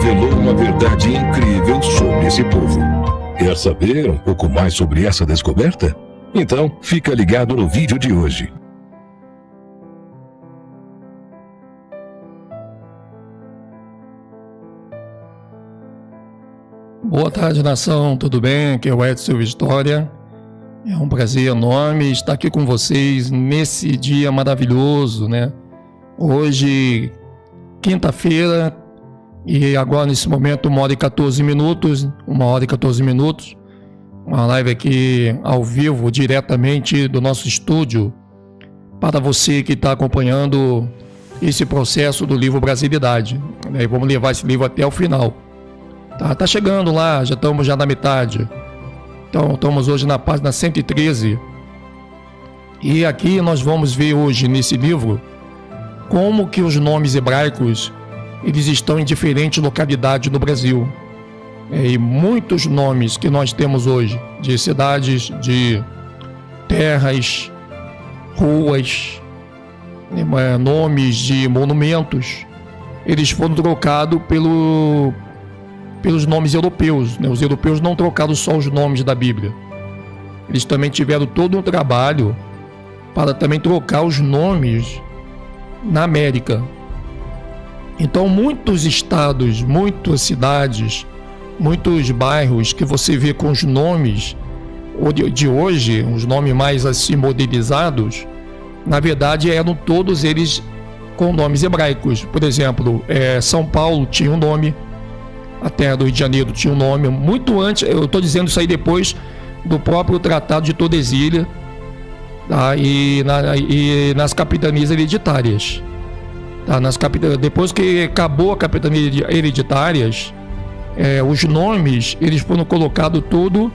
revelou uma verdade incrível sobre esse povo. Quer saber um pouco mais sobre essa descoberta? Então, fica ligado no vídeo de hoje. Boa tarde, nação, tudo bem? Aqui é o Edson Vitória. É um prazer enorme estar aqui com vocês nesse dia maravilhoso, né? Hoje, quinta-feira, e agora nesse momento 1h14, uma live aqui ao vivo, diretamente do nosso estúdio, para você que está acompanhando esse processo do livro Brasilidade. E vamos levar esse livro até o final. Tá chegando lá, já estamos na metade. Então, estamos hoje na página 113. E aqui nós vamos ver hoje, nesse livro, como que os nomes hebraicos eles estão em diferentes localidades no Brasil. E muitos nomes que nós temos hoje, de cidades, de terras, ruas, nomes de monumentos, eles foram trocados pelos nomes europeus, né? Os europeus não trocaram só os nomes da Bíblia. Eles também tiveram todo um trabalho para também trocar os nomes na América. Então, muitos estados, muitas cidades, muitos bairros que você vê com os nomes de hoje, os nomes mais assim modelizados, na verdade eram todos eles com nomes hebraicos. Por exemplo, São Paulo tinha um nome, a terra do Rio de Janeiro tinha um nome muito antes, eu estou dizendo isso aí depois do próprio Tratado de Tordesilhas, tá? E nas capitanias hereditárias. Tá? Depois que acabou a capitania hereditárias, os nomes eles foram colocados tudo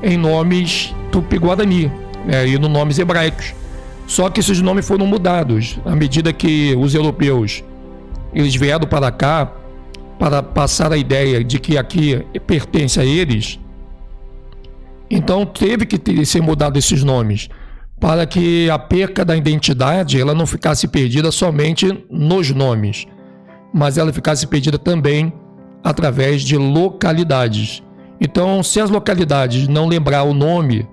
em nomes tupi-guarani, e nos nomes hebraicos. Só que esses nomes foram mudados à medida que os europeus eles vieram para cá, para passar a ideia de que aqui pertence a eles. Então teve que ser mudado esses nomes para que a perca da identidade ela não ficasse perdida somente nos nomes, mas ela ficasse perdida também através de localidades. Então, se as localidades não lembrar o nome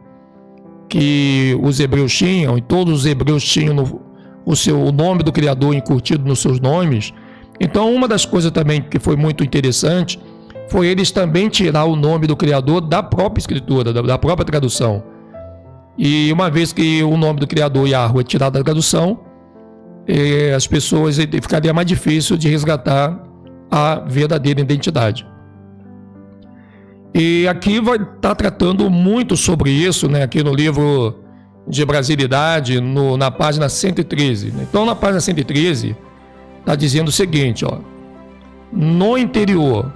que os hebreus tinham, e todos os hebreus tinham o nome do Criador incutido nos seus nomes, então uma das coisas também que foi muito interessante foi eles também tirar o nome do Criador da própria escritura, da própria tradução. E uma vez que o nome do Criador, Yahweh, é tirado da tradução, as pessoas ficaria mais difícil de resgatar a verdadeira identidade. E aqui vai estar tratando muito sobre isso, né, aqui no livro de Brasilidade, na página 113. Então, na página 113, está dizendo o seguinte, ó: no interior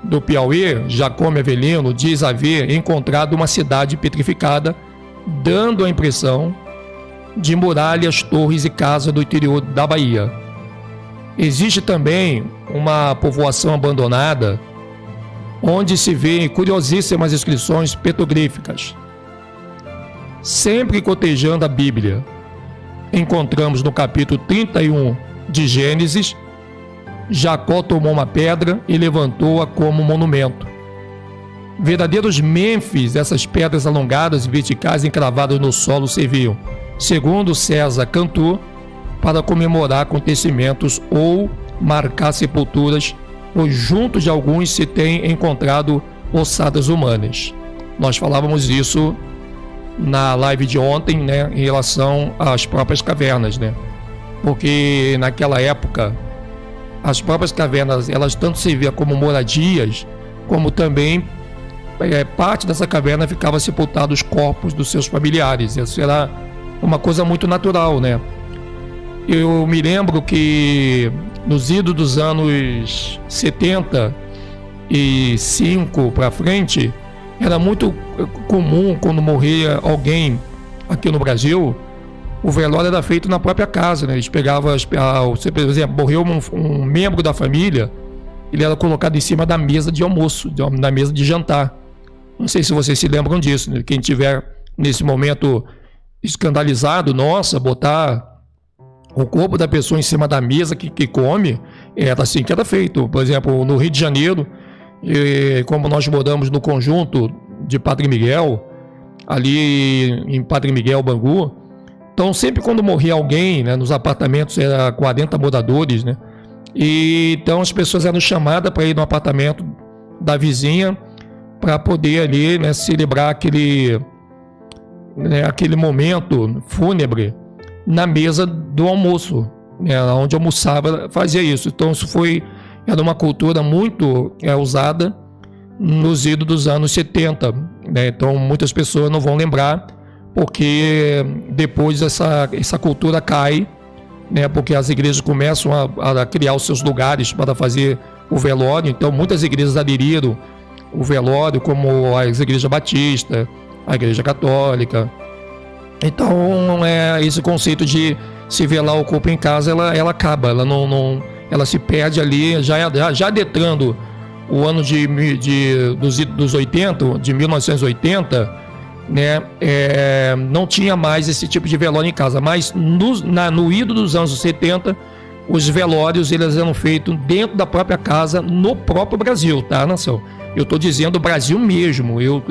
do Piauí, Jacome Avelino diz haver encontrado uma cidade petrificada, dando a impressão de muralhas, torres e casas do interior da Bahia. Existe também uma povoação abandonada, onde se vê curiosíssimas inscrições petroglyphicas. Sempre cotejando a Bíblia, encontramos no capítulo 31 de Gênesis, Jacó tomou uma pedra e levantou-a como monumento. Verdadeiros Mênfis, essas pedras alongadas e verticais encravadas no solo serviam, segundo César Cantor, para comemorar acontecimentos ou marcar sepulturas, pois junto de alguns se tem encontrado ossadas humanas. Nós falávamos isso na live de ontem, né, em relação às próprias cavernas, né? Porque naquela época as próprias cavernas, elas tanto serviam como moradias, como também parte dessa caverna ficava sepultado os corpos dos seus familiares. Isso era uma coisa muito natural, né? Eu me lembro que nos idos dos anos 75 para frente, era muito comum quando morria alguém aqui no Brasil, o velório era feito na própria casa, né? Eles pegavam, por exemplo, morreu um membro da família, ele era colocado em cima da mesa de almoço, da mesa de jantar. Não sei se vocês se lembram disso, né? Quem tiver nesse momento escandalizado, nossa, botar o corpo da pessoa em cima da mesa que come, era assim que era feito. Por exemplo, no Rio de Janeiro, como nós moramos no conjunto de Padre Miguel, ali em Padre Miguel, Bangu, então sempre quando morria alguém, né, nos apartamentos, era 40 moradores, né, e então as pessoas eram chamadas para ir no apartamento da vizinha para poder ali, né, celebrar aquele momento fúnebre na mesa do almoço, né, onde almoçava, fazia isso. Então isso era uma cultura muito usada nos idos dos anos 70, né? Então muitas pessoas não vão lembrar, porque depois essa cultura cai, né? Porque as igrejas começam a criar os seus lugares para fazer o velório. Então muitas igrejas aderiram o velório, como as igrejas batistas, a igreja católica. Então esse conceito de se velar o corpo em casa, ela acaba, ela se perde ali, já adentrando o ano dos 80, de 1980, né, não tinha mais esse tipo de velório em casa, mas no ido dos anos 70, os velórios eles eram feitos dentro da própria casa, no próprio Brasil, tá, nação? Eu estou dizendo Brasil mesmo, eu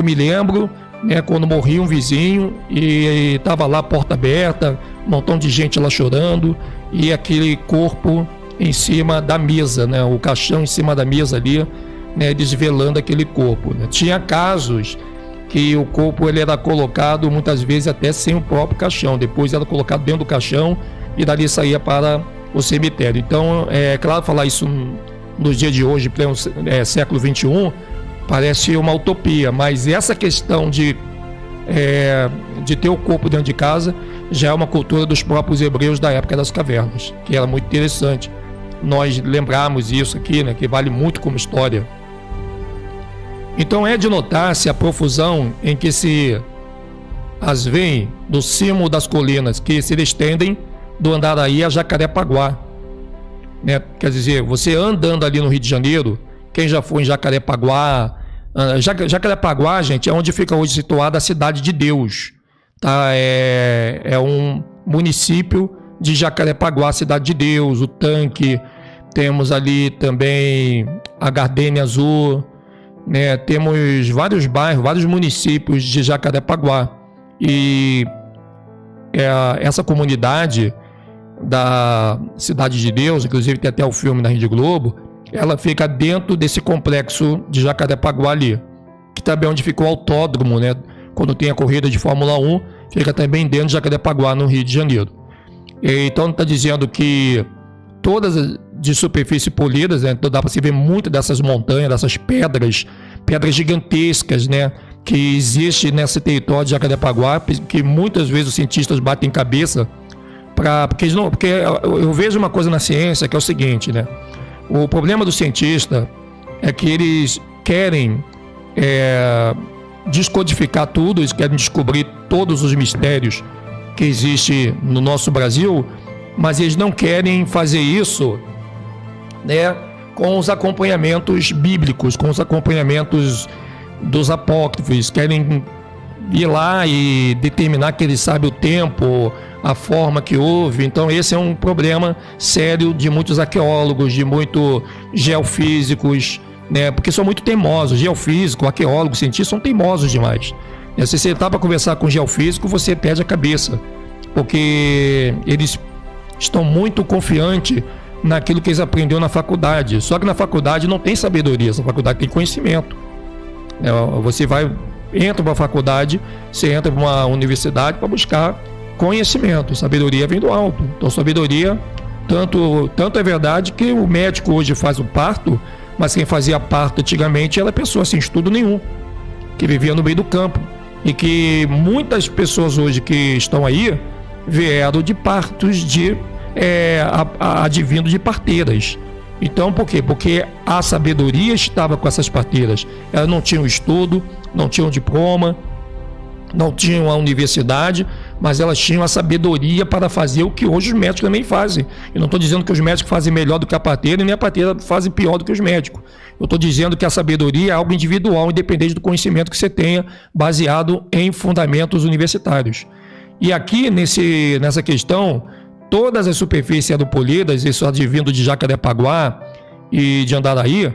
me lembro, né, quando morria um vizinho e estava lá a porta aberta, um montão de gente lá chorando e aquele corpo em cima da mesa, né, o caixão em cima da mesa ali, né, desvelando aquele corpo, né. Tinha casos que o corpo ele era colocado muitas vezes até sem o próprio caixão, depois era colocado dentro do caixão e dali saía para o cemitério. Então, claro, falar isso nos dias de hoje, pleno século XXI, parece uma utopia, mas essa questão de ter o corpo dentro de casa já é uma cultura dos próprios hebreus da época das cavernas, que era muito interessante nós lembrarmos isso aqui, né, que vale muito como história. Então é de notar-se a profusão em que as veem do cimo das colinas, que se estendem do Andaraí a Jacarepaguá, né? Quer dizer, você andando ali no Rio de Janeiro, quem já foi em Jacarepaguá, Jacarepaguá, gente, é onde fica hoje situada a Cidade de Deus, tá? É um município de Jacarepaguá, Cidade de Deus, o Tanque, temos ali também a Gardênia Azul, né? Temos vários bairros, vários municípios de Jacarepaguá, e essa comunidade da Cidade de Deus, inclusive tem até o filme na Rede Globo, ela fica dentro desse complexo de Jacarepaguá ali, que também é onde ficou o autódromo, né? Quando tem a corrida de Fórmula 1, fica também dentro de Jacarepaguá, no Rio de Janeiro. Então está dizendo que todas de superfície polidas, né? Então dá para se ver muito dessas montanhas, dessas pedras gigantescas, né? Que existe nesse território de Jacarepaguá, que muitas vezes os cientistas batem cabeça, porque eu vejo uma coisa na ciência que é o seguinte, né? O problema do cientista é que eles querem descodificar tudo, eles querem descobrir todos os mistérios que existem no nosso Brasil, mas eles não querem fazer isso, né, com os acompanhamentos bíblicos, com os acompanhamentos dos apócrifos. Querem ir lá e determinar que ele sabe o tempo, a forma que houve. Então esse é um problema sério de muitos arqueólogos, de muitos geofísicos, né? Porque são muito teimosos. Geofísico, arqueólogo, cientistas são teimosos demais. Se você está para conversar com um geofísico, você perde a cabeça, porque eles estão muito confiantes naquilo que eles aprenderam na faculdade. Só que na faculdade não tem sabedoria, essa faculdade tem conhecimento. Você entra para a faculdade, você entra para uma universidade para buscar conhecimento. Sabedoria vem do alto. Então sabedoria, tanto é verdade que o médico hoje faz o parto, mas quem fazia parto antigamente era pessoa sem estudo nenhum, que vivia no meio do campo, e que muitas pessoas hoje que estão aí vieram de partos advindo de parteiras. Então por quê? Porque a sabedoria estava com essas parteiras. Elas não tinham estudo, não tinham diploma, não tinham a universidade, mas elas tinham a sabedoria para fazer o que hoje os médicos também fazem. Eu não estou dizendo que os médicos fazem melhor do que a parteira, e nem a parteira fazem pior do que os médicos. Eu estou dizendo que a sabedoria é algo individual, independente do conhecimento que você tenha, baseado em fundamentos universitários. E aqui, nessa questão, todas as superfícies eram polidas, isso advindo de Jacarepaguá e de Andaraí,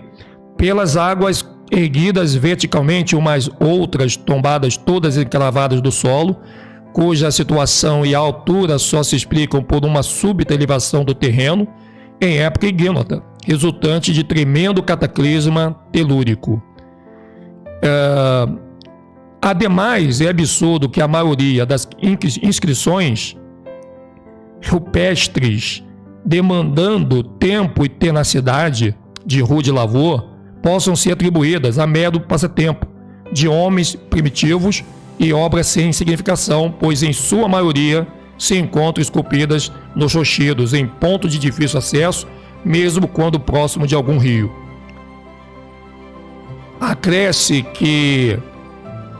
pelas águas erguidas verticalmente, umas outras tombadas todas encravadas do solo, cuja situação e altura só se explicam por uma súbita elevação do terreno em época ignota, resultante de tremendo cataclisma telúrico. Ademais, é absurdo que a maioria das inscrições rupestres, demandando tempo e tenacidade de rude lavor, possam ser atribuídas a mero passatempo de homens primitivos e obras sem significação, pois em sua maioria se encontram esculpidas nos rochedos em ponto de difícil acesso, mesmo quando próximo de algum rio. Acresce que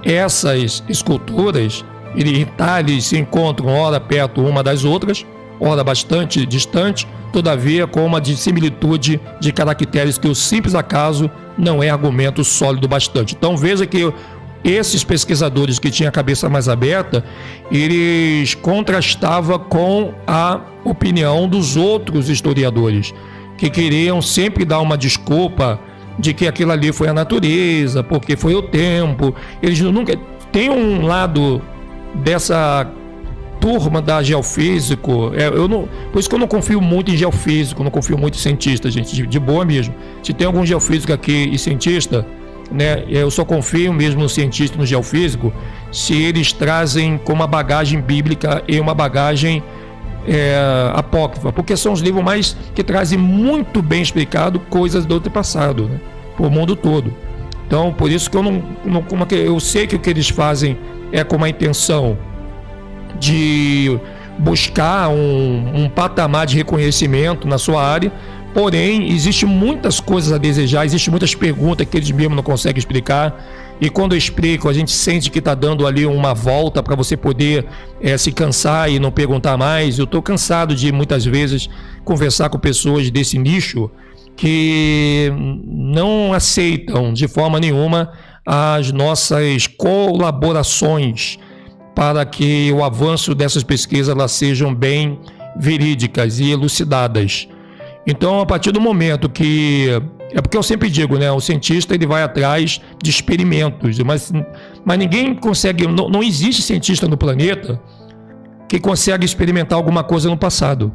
essas esculturas e talhes se encontram ora perto uma das outras, ora bastante distante, todavia com uma dissimilitude de caracteres que o simples acaso não é argumento sólido bastante. Então veja que esses pesquisadores que tinham a cabeça mais aberta, eles contrastavam com a opinião dos outros historiadores, que queriam sempre dar uma desculpa de que aquilo ali foi a natureza, porque foi o tempo. Eles nunca... Tem um lado dessa turma da geofísico, por isso que eu não confio muito em geofísico, não confio muito em cientista, gente, de boa mesmo. Se tem algum geofísico aqui e cientista, né, eu só confio mesmo no cientista e no geofísico se eles trazem com uma bagagem bíblica e uma bagagem apócrifa, porque são os livros mais que trazem muito bem explicado coisas do antepassado, né, para o mundo todo. Então, por isso que eu sei que o que eles fazem é com uma intenção de buscar um patamar de reconhecimento na sua área, porém, existe muitas coisas a desejar, existem muitas perguntas que eles mesmos não conseguem explicar, e quando eu explico, a gente sente que está dando ali uma volta para você poder se cansar e não perguntar mais. Eu estou cansado de, muitas vezes, conversar com pessoas desse nicho que não aceitam de forma nenhuma as nossas colaborações para que o avanço dessas pesquisas elas sejam bem verídicas e elucidadas. Então, a partir do momento que... É porque eu sempre digo, né? O cientista ele vai atrás de experimentos, mas ninguém consegue... Não existe cientista no planeta que consegue experimentar alguma coisa no passado.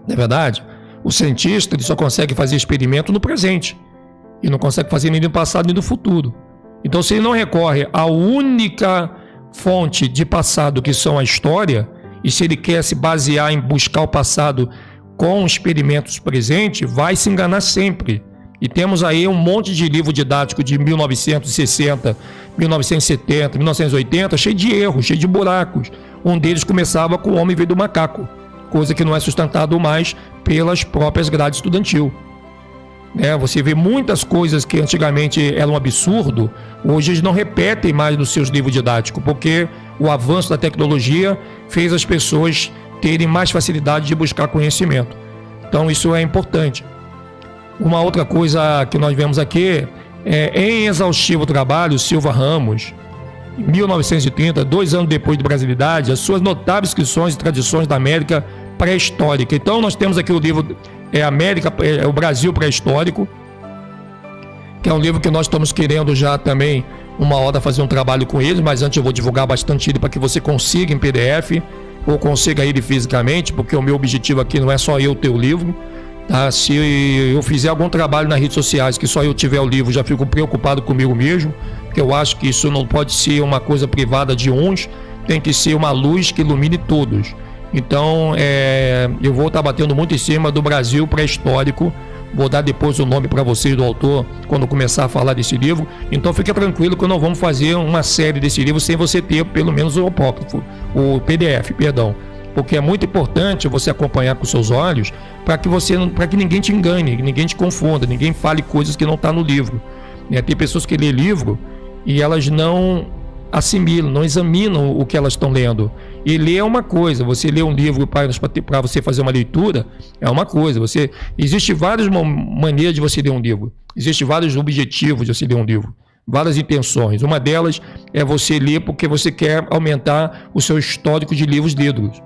Não é verdade? O cientista ele só consegue fazer experimento no presente. E não consegue fazer nem no passado nem no futuro. Então, se ele não recorre à única fonte de passado que são a história, e se ele quer se basear em buscar o passado com experimentos presentes, vai se enganar sempre. E temos aí um monte de livro didático de 1960, 1970, 1980, cheio de erros, cheio de buracos. Um deles começava com o homem veio do macaco, coisa que não é sustentado mais pelas próprias grades estudantil. Você vê muitas coisas que antigamente eram um absurdo, hoje eles não repetem mais nos seus livros didáticos, porque o avanço da tecnologia fez as pessoas terem mais facilidade de buscar conhecimento. Então isso é importante. Uma outra coisa que nós vemos aqui em exaustivo trabalho, Silva Ramos, em 1930, 2 anos depois de Brasilidade, as suas notáveis inscrições e tradições da América pré-histórica. Então nós temos aqui o livro o Brasil pré-histórico, que é um livro que nós estamos querendo já também uma hora fazer um trabalho com ele, mas antes eu vou divulgar bastante ele para que você consiga em PDF ou consiga ele fisicamente, porque o meu objetivo aqui não é só eu ter o livro, tá? Se eu fizer algum trabalho nas redes sociais que só eu tiver o livro, já fico preocupado comigo mesmo, porque eu acho que isso não pode ser uma coisa privada de uns, tem que ser uma luz que ilumine todos. Então, eu vou estar batendo muito em cima do Brasil pré-histórico. Vou dar depois o nome para vocês do autor quando começar a falar desse livro. Então, fique tranquilo que nós vamos fazer uma série desse livro sem você ter pelo menos o apócrifo, o PDF, perdão. Porque é muito importante você acompanhar com seus olhos para que ninguém te engane, ninguém te confunda, ninguém fale coisas que não estão no livro. Tem pessoas que lêem livro e elas não assimilam, não examinam o que elas estão lendo. E ler é uma coisa, você lê um livro para você fazer uma leitura, é uma coisa. Existe várias maneiras de você ler um livro, existem vários objetivos de você ler um livro, várias intenções. Uma delas é você ler porque você quer aumentar o seu histórico de livros lidos.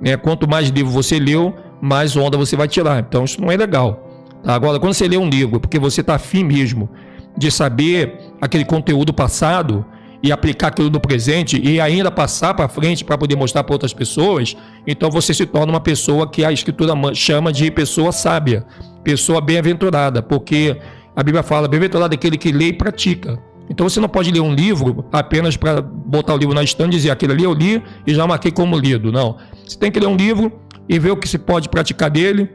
né? Quanto mais livro você leu, mais onda você vai tirar. Então isso não é legal. Tá? Agora, quando você lê um livro, porque você está afim mesmo de saber aquele conteúdo passado e aplicar aquilo no presente e ainda passar para frente para poder mostrar para outras pessoas, então você se torna uma pessoa que a Escritura chama de pessoa sábia, pessoa bem-aventurada, porque a Bíblia fala, bem-aventurado é aquele que lê e pratica. Então você não pode ler um livro apenas para botar o livro na estante e dizer, aquele ali eu li e já marquei como lido. Não, você tem que ler um livro e ver o que se pode praticar dele,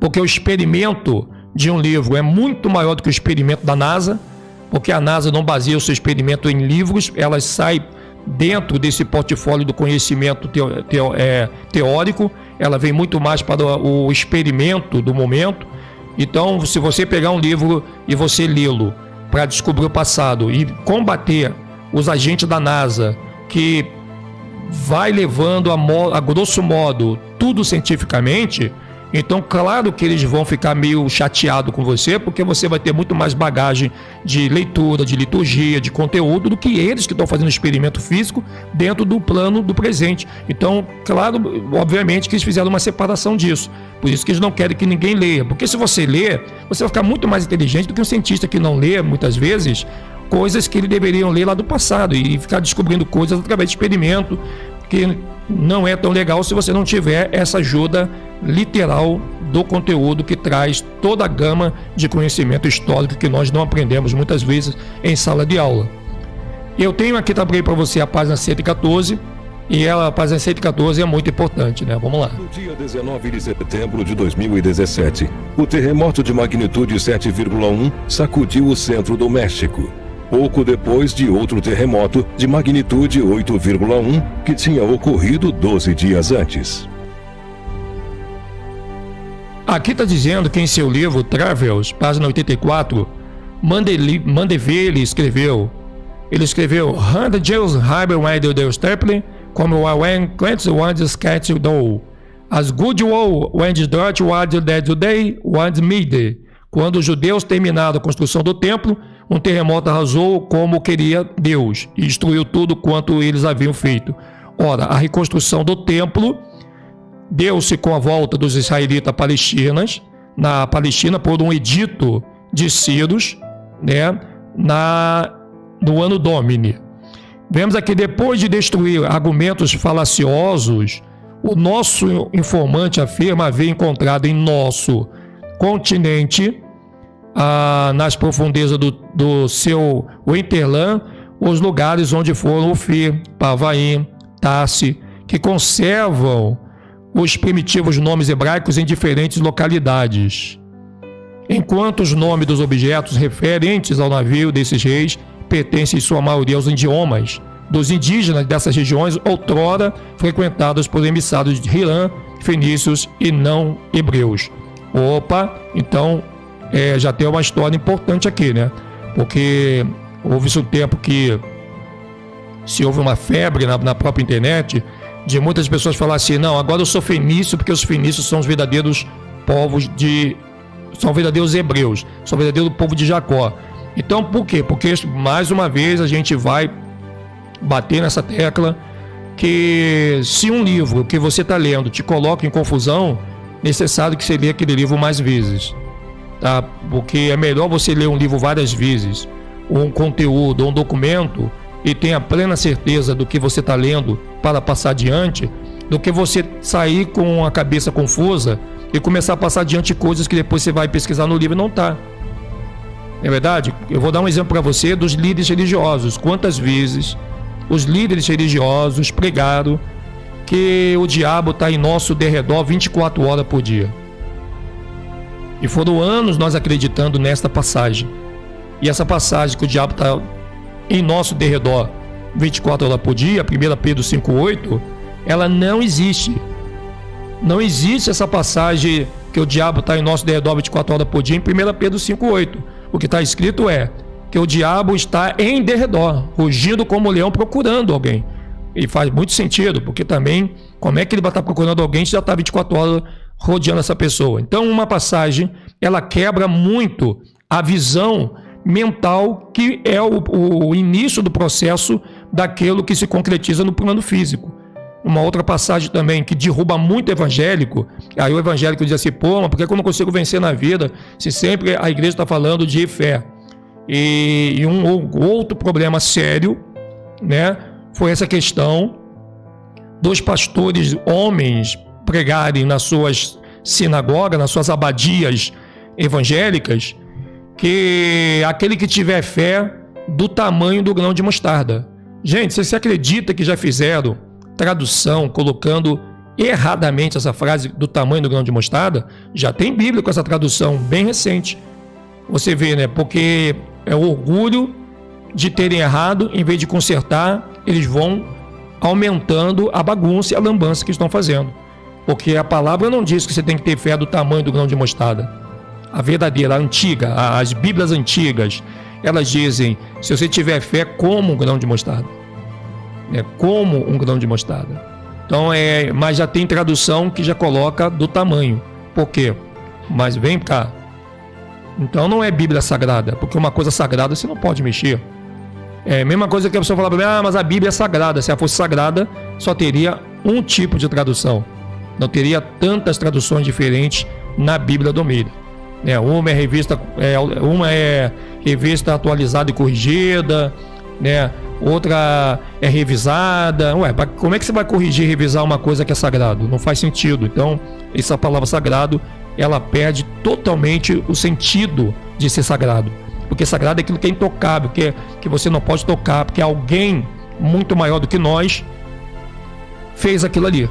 porque o experimento de um livro é muito maior do que o experimento da NASA, porque a NASA não baseia o seu experimento em livros, ela sai dentro desse portfólio do conhecimento teórico, ela vem muito mais para o experimento do momento. Então, se você pegar um livro e você lê-lo para descobrir o passado e combater os agentes da NASA, que vai levando a grosso modo tudo cientificamente, então claro que eles vão ficar meio chateados com você, porque você vai ter muito mais bagagem de leitura, de liturgia, de conteúdo, do que eles que estão fazendo experimento físico dentro do plano do presente. Então, claro, obviamente que eles fizeram uma separação disso. Por isso que eles não querem que ninguém leia, porque se você ler, você vai ficar muito mais inteligente do que um cientista que não lê, muitas vezes, coisas que eles deveriam ler lá do passado e ficar descobrindo coisas através de experimento, que não é tão legal se você não tiver essa ajuda literal do conteúdo que traz toda a gama de conhecimento histórico que nós não aprendemos muitas vezes em sala de aula. Eu tenho aqui também para você a página 114, e a página 114 é muito importante, né? Vamos lá. No dia 19 de setembro de 2017, o terremoto de magnitude 7,1 sacudiu o centro do México. Pouco depois de outro terremoto de magnitude 8,1 que tinha ocorrido 12 dias antes. Aqui está dizendo que em seu livro Travels, página 84, Mandeville escreveu, "Hundred Jews Hyber Wide Del Steple, como when Clents Wands Cat Do, as good wall when Dutch Wad Dead Day was made." Quando os judeus terminaram a construção do templo, um terremoto arrasou como queria Deus e destruiu tudo quanto eles haviam feito. Ora, a reconstrução do templo deu-se com a volta dos israelitas na Palestina por um edito de Círios, né, no ano Domini. Vemos aqui, depois de destruir argumentos falaciosos, o nosso informante afirma haver encontrado em nosso continente, nas profundezas do seu hinterland, os lugares onde foram Ofir, Pavaim, Tassi, que conservam os primitivos nomes hebraicos em diferentes localidades. Enquanto os nomes dos objetos referentes ao navio desses reis pertencem em sua maioria aos idiomas dos indígenas dessas regiões outrora frequentadas por emissários de Hirã, fenícios e não hebreus. Opa, então já tem uma história importante aqui, né? Porque houve-se um tempo que se houve uma febre na própria internet de muitas pessoas falar assim, não, agora eu sou fenício porque os fenícios são os verdadeiros povos são verdadeiros hebreus, são verdadeiro povo de Jacó. Então, por quê? Porque, mais uma vez, a gente vai bater nessa tecla que se um livro que você está lendo te coloca em confusão, necessário que você leia aquele livro mais vezes, tá? Porque é melhor você ler um livro várias vezes, ou um conteúdo, ou um documento, e tenha plena certeza do que você está lendo para passar adiante, do que você sair com a cabeça confusa e começar a passar adiante coisas que depois você vai pesquisar no livro e não está. É verdade? Eu vou dar um exemplo para você dos líderes religiosos. Quantas vezes os líderes religiosos pregaram que o diabo está em nosso derredor 24 horas por dia. E foram anos nós acreditando nesta passagem. E essa passagem que o diabo está em nosso derredor 24 horas por dia, 1 Pedro 5,8, ela não existe. Não existe essa passagem que o diabo está em nosso derredor 24 horas por dia em 1 Pedro 5,8. O que está escrito é que o diabo está em derredor, rugindo como leão procurando alguém. E faz muito sentido, porque também, como é que ele vai estar procurando alguém se já está 24 horas rodeando essa pessoa? Então, uma passagem, ela quebra muito a visão mental que é o início do processo daquilo que se concretiza no plano físico. uma outra passagem também que derruba muito evangélico. Aí o evangélico diz assim, pô, mas por que eu não consigo vencer na vida se sempre a igreja está falando de fé? E um outro problema sério, né, foi essa questão dos pastores homens pregarem nas suas sinagogas, nas suas abadias evangélicas, que aquele que tiver fé do tamanho do grão de mostarda. Gente, você acredita que já fizeram tradução colocando erradamente essa frase do tamanho do grão de mostarda? Já tem Bíblia com essa tradução bem recente. Você vê, né? Porque é o orgulho de terem errado, em vez de consertar, eles vão aumentando a bagunça e a lambança que estão fazendo. Porque a palavra não diz que você tem que ter fé do tamanho do grão de mostarda. A verdadeira, a antiga, as Bíblias antigas, elas dizem, se você tiver fé como um grão de mostarda. Como um grão de mostarda. Então, mas já tem tradução que já coloca do tamanho. Por quê? Mas vem cá. Então não é Bíblia sagrada, porque uma coisa sagrada você não pode mexer. É a mesma coisa que a pessoa fala para mim, mas a Bíblia é sagrada. Se ela fosse sagrada, só teria um tipo de tradução. Não teria tantas traduções diferentes na Bíblia do Almeida. Uma é revista atualizada e corrigida, né? Outra é revisada. Como é que você vai corrigir e revisar uma coisa que é sagrado? Não faz sentido. Então, essa palavra sagrado, ela perde totalmente o sentido de ser sagrado. Porque sagrado é aquilo que é intocável, que você não pode tocar, porque alguém muito maior do que nós fez aquilo ali.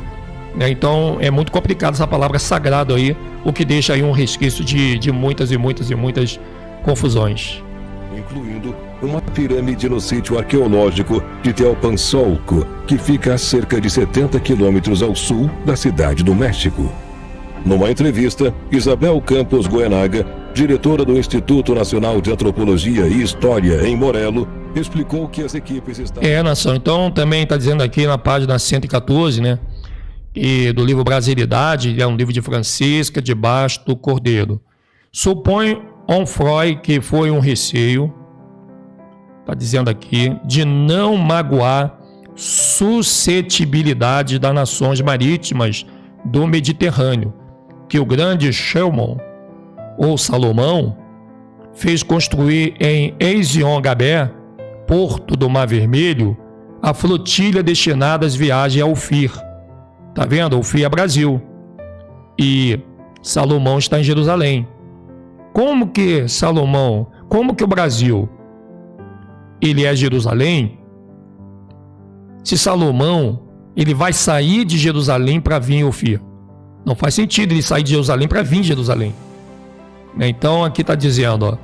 Então, é muito complicado essa palavra sagrado aí, o que deixa aí um resquício de muitas e muitas e muitas confusões. Incluindo uma pirâmide no sítio arqueológico de Teopanzolco, que fica a cerca de 70 quilômetros ao sul da cidade do México. Numa entrevista, Isabel Campos Goenaga, diretora do Instituto Nacional de Antropologia e História em Morelo, explicou que as equipes estavam... Nação, então também está dizendo aqui na página 114, né? E do livro Brasilidade, é um livro de Francisca de Basto Cordeiro. Supõe Onfroy que foi um receio, está dizendo aqui, de não magoar suscetibilidade das nações marítimas do Mediterrâneo, que o grande Shelmon, ou Salomão, fez construir em Ezion-Gaber, porto do Mar Vermelho, a flotilha destinada às viagens a Ofir. Tá vendo? Ofir é Brasil. E Salomão está em Jerusalém. Como que o Brasil, ele é Jerusalém? Se Salomão, ele vai sair de Jerusalém para vir em Ofir. Não faz sentido ele sair de Jerusalém para vir em Jerusalém. Então, aqui está dizendo,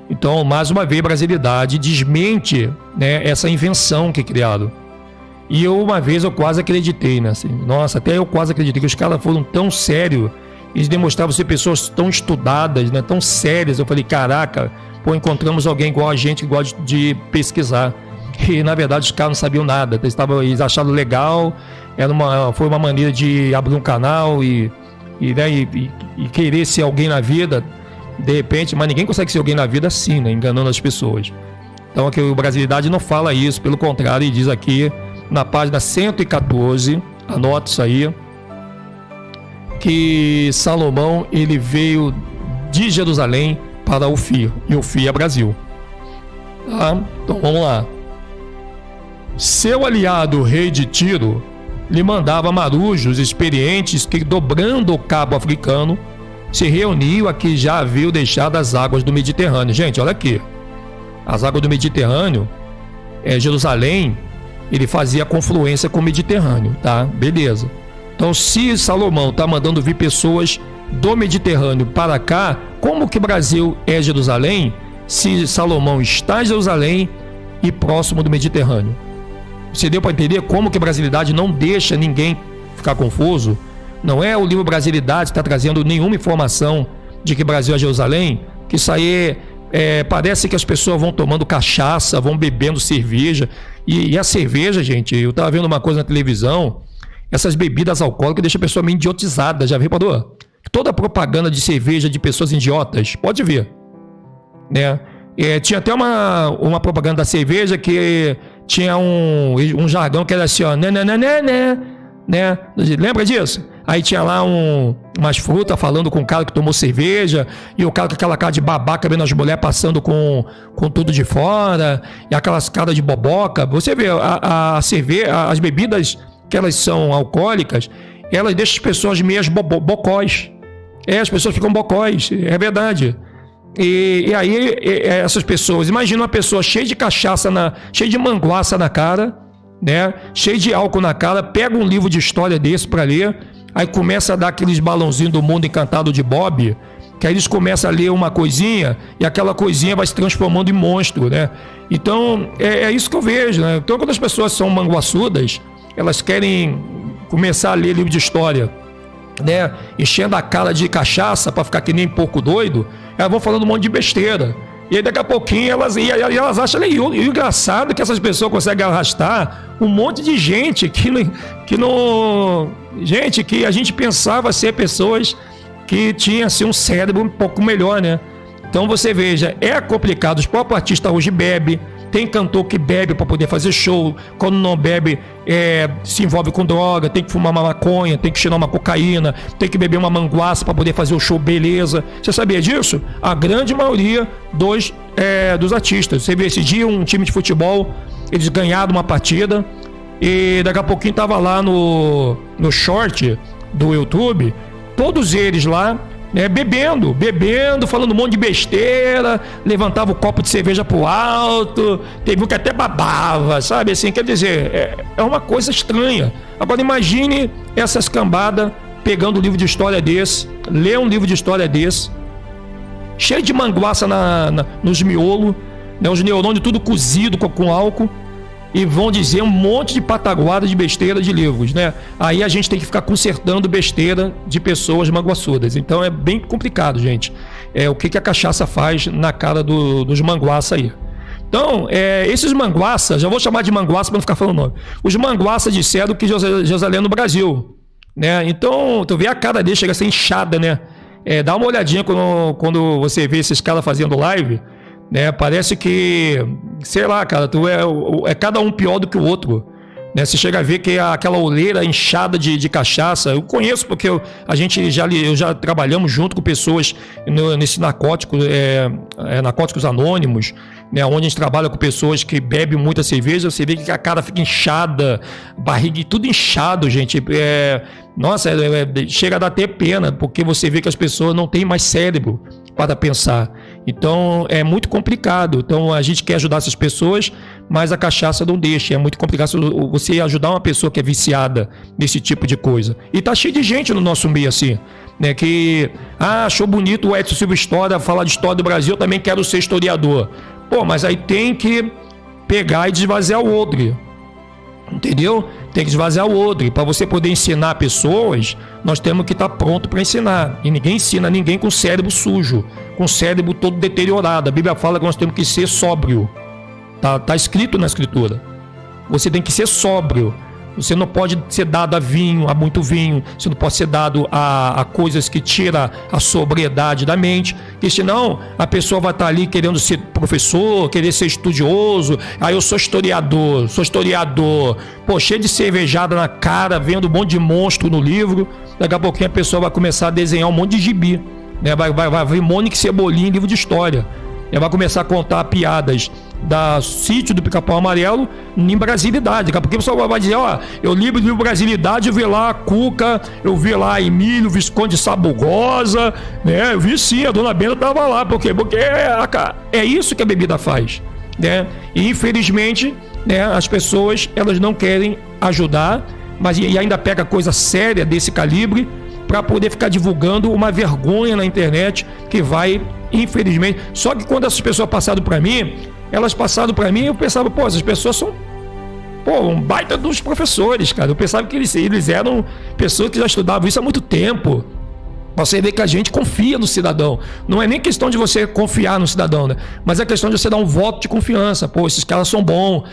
então, mais uma vez, Brasilidade desmente, né, essa invenção que é criada. E uma vez eu quase acreditei, né? Assim, nossa, até eu quase acreditei que os caras foram tão sérios, eles demonstravam ser pessoas tão estudadas, né, tão sérias. Eu falei, caraca, encontramos alguém igual a gente que gosta de pesquisar. E, na verdade, os caras não sabiam nada. Eles acharam legal, foi uma maneira de abrir um canal e querer ser alguém na vida, de repente, mas ninguém consegue ser alguém na vida assim, né, enganando as pessoas. Então, aqui o Brasilidade não fala isso, pelo contrário, ele diz aqui, na página 114, anote isso aí, que Salomão, ele veio de Jerusalém para Ofir, e Ofir é Brasil. Tá? Então vamos lá. Seu aliado, rei de Tiro, lhe mandava marujos experientes que, dobrando o cabo africano, se reuniam a que já haviam deixado as águas do Mediterrâneo. Gente, olha aqui. As águas do Mediterrâneo, Jerusalém, ele fazia confluência com o Mediterrâneo, tá? Beleza. Então, se Salomão está mandando vir pessoas do Mediterrâneo para cá, como que Brasil é Jerusalém, se Salomão está em Jerusalém e próximo do Mediterrâneo? Você deu para entender como que a Brasilidade não deixa ninguém ficar confuso? Não é o livro Brasilidade que está trazendo nenhuma informação de que Brasil é Jerusalém, que isso aí parece que as pessoas vão tomando cachaça, vão bebendo cerveja. E a cerveja, gente, eu estava vendo uma coisa na televisão, essas bebidas alcoólicas deixam a pessoa meio idiotizada, já reparou? Toda a propaganda de cerveja de pessoas idiotas, pode ver, né? Tinha até uma propaganda da cerveja que tinha um jargão que era assim, ó, né, né? Lembra disso? Aí tinha lá umas frutas falando com o cara que tomou cerveja, e o cara com aquela cara de babaca vendo as mulheres passando com tudo de fora, e aquelas caras de boboca. Você vê, a cerveja, as bebidas que elas são alcoólicas, elas deixam as pessoas meias bocós. As pessoas ficam bocós, é verdade. E aí essas pessoas, imagina uma pessoa cheia de cachaça, cheia de manguaça na cara, né? Cheia de álcool na cara, pega um livro de história desse para ler, aí começa a dar aqueles balãozinhos do Mundo Encantado de Bob, que aí eles começam a ler uma coisinha, e aquela coisinha vai se transformando em monstro, né? Então, é isso que eu vejo, né? Então, quando as pessoas são manguaçudas, elas querem começar a ler livro de história, né? Enchendo a cara de cachaça para ficar que nem pouco doido, elas vão falando um monte de besteira. E aí daqui a pouquinho elas acham legal. E o engraçado é que essas pessoas conseguem arrastar um monte de gente gente que a gente pensava ser pessoas que tinham assim, um cérebro um pouco melhor, né? Então você veja, é complicado. Os próprios artistas hoje bebem. Tem cantor que bebe para poder fazer show. Quando não bebe, se envolve com droga. Tem que fumar uma maconha, tem que cheirar uma cocaína, tem que beber uma manguaça para poder fazer o show, beleza. Você sabia disso? A grande maioria dos artistas. Você vê esse dia um time de futebol, eles ganharam uma partida e daqui a pouquinho tava lá no short do YouTube, todos eles lá, né, bebendo, falando um monte de besteira, levantava o copo de cerveja pro alto, teve um que até babava, sabe, assim, quer dizer, é uma coisa estranha. Agora imagine essas cambadas pegando um livro de história desse, ler um livro de história desse, cheio de manguaça nos miolos, né, os neurônios tudo cozido com álcool, e vão dizer um monte de pataguada de besteira de livros, né? Aí a gente tem que ficar consertando besteira de pessoas manguaçudas. Então é bem complicado, gente. O que a cachaça faz na cara dos manguaça aí. Então, esses manguaça, já vou chamar de manguaça para não ficar falando nome. Os manguaça disseram que Jerusalém no Brasil, né? Então, tu vê a cara dele, chega a ser inchada, né? Dá uma olhadinha quando você vê esses caras fazendo live, né? Parece que, sei lá, cara, é cada um pior do que o outro, né? Você chega a ver que aquela olheira inchada de cachaça, eu conheço porque eu já trabalhamos junto com pessoas nesse narcóticos anônimos, né? Onde a gente trabalha com pessoas que bebem muita cerveja, você vê que a cara fica inchada, barriga tudo inchado, gente. Nossa, chega a dar até pena, porque você vê que as pessoas não têm mais cérebro para pensar. Então é muito complicado. Então a gente quer ajudar essas pessoas, mas a cachaça não deixa. É muito complicado você ajudar uma pessoa que é viciada nesse tipo de coisa. E tá cheio de gente no nosso meio assim, né? Que achou bonito o Edson Silva História, falar de história do Brasil, eu também quero ser historiador. Pô, mas aí tem que pegar e desvaziar o odre. Entendeu? Tem que esvaziar o odre. Para você poder ensinar pessoas, nós temos que estar pronto para ensinar. E ninguém ensina ninguém com o cérebro sujo, com o cérebro todo deteriorado. A Bíblia fala que nós temos que ser sóbrio. Tá escrito na Escritura. Você tem que ser sóbrio. Você não pode ser dado a vinho, a muito vinho. Você não pode ser dado a coisas que tiram a sobriedade da mente. Porque senão a pessoa vai estar ali querendo ser professor, querer ser estudioso. Aí eu sou historiador. Pô, cheio de cervejada na cara, vendo um monte de monstro no livro. Daqui a pouquinho a pessoa vai começar a desenhar um monte de gibi, né? Vai ver Mônica e Cebolinha em livro de história. Ela vai começar a contar piadas da Sítio do Pica-Pau Amarelo em Brasilidade. Daqui a pouquinho o pessoal vai dizer, eu li o livro Brasilidade, eu vi lá a Cuca, eu vi lá Emílio, Visconde Sabugosa, né? Eu vi sim, a Dona Benta estava lá. Por quê? Porque é isso que a bebida faz, né? E infelizmente, né, as pessoas, elas não querem ajudar, mas e ainda pega coisa séria desse calibre para poder ficar divulgando uma vergonha na internet que vai, infelizmente. Só que quando essas pessoas passaram para mim, eu pensava, pô, essas pessoas são um baita dos professores, cara. Eu pensava que eles eram pessoas que já estudavam isso há muito tempo. Você vê que a gente confia no cidadão. Não é nem questão de você confiar no cidadão, né? Mas é questão de você dar um voto de confiança. Pô, esses caras são bons,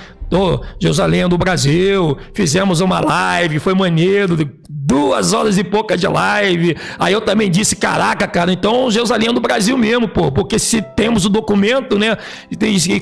Jerusalém do Brasil, fizemos uma live, foi maneiro, 2 horas e pouca de live. Aí eu também disse, caraca, cara, então Jerusalém do Brasil mesmo, pô, porque se temos o documento, né, e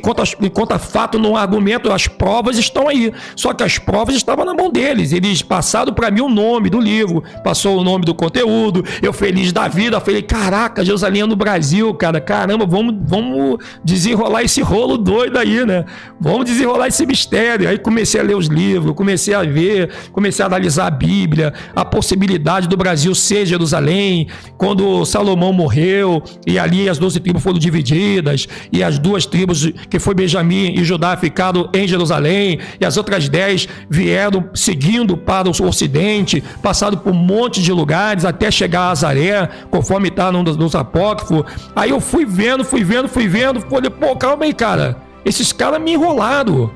conta fato no argumento, as provas estão aí, só que as provas estavam na mão deles, eles passaram para mim o nome do livro, passou o nome do conteúdo, eu feliz da vida, falei, caraca, Jerusalém do Brasil, cara, caramba, vamos desenrolar esse rolo doido aí, né, vamos desenrolar esse mistério. Aí comecei a ler os livros, comecei a ver, comecei a analisar a Bíblia, a possibilidade do Brasil ser Jerusalém, quando Salomão morreu e ali as 12 tribos foram divididas e as 2 tribos que foi Benjamim e Judá ficaram em Jerusalém e as outras 10 vieram seguindo para o ocidente, passaram por um monte de lugares até chegar a Azaré, conforme está nos apócrifos. Aí eu fui vendo, falei, pô, calma aí, cara, esses caras me enrolaram,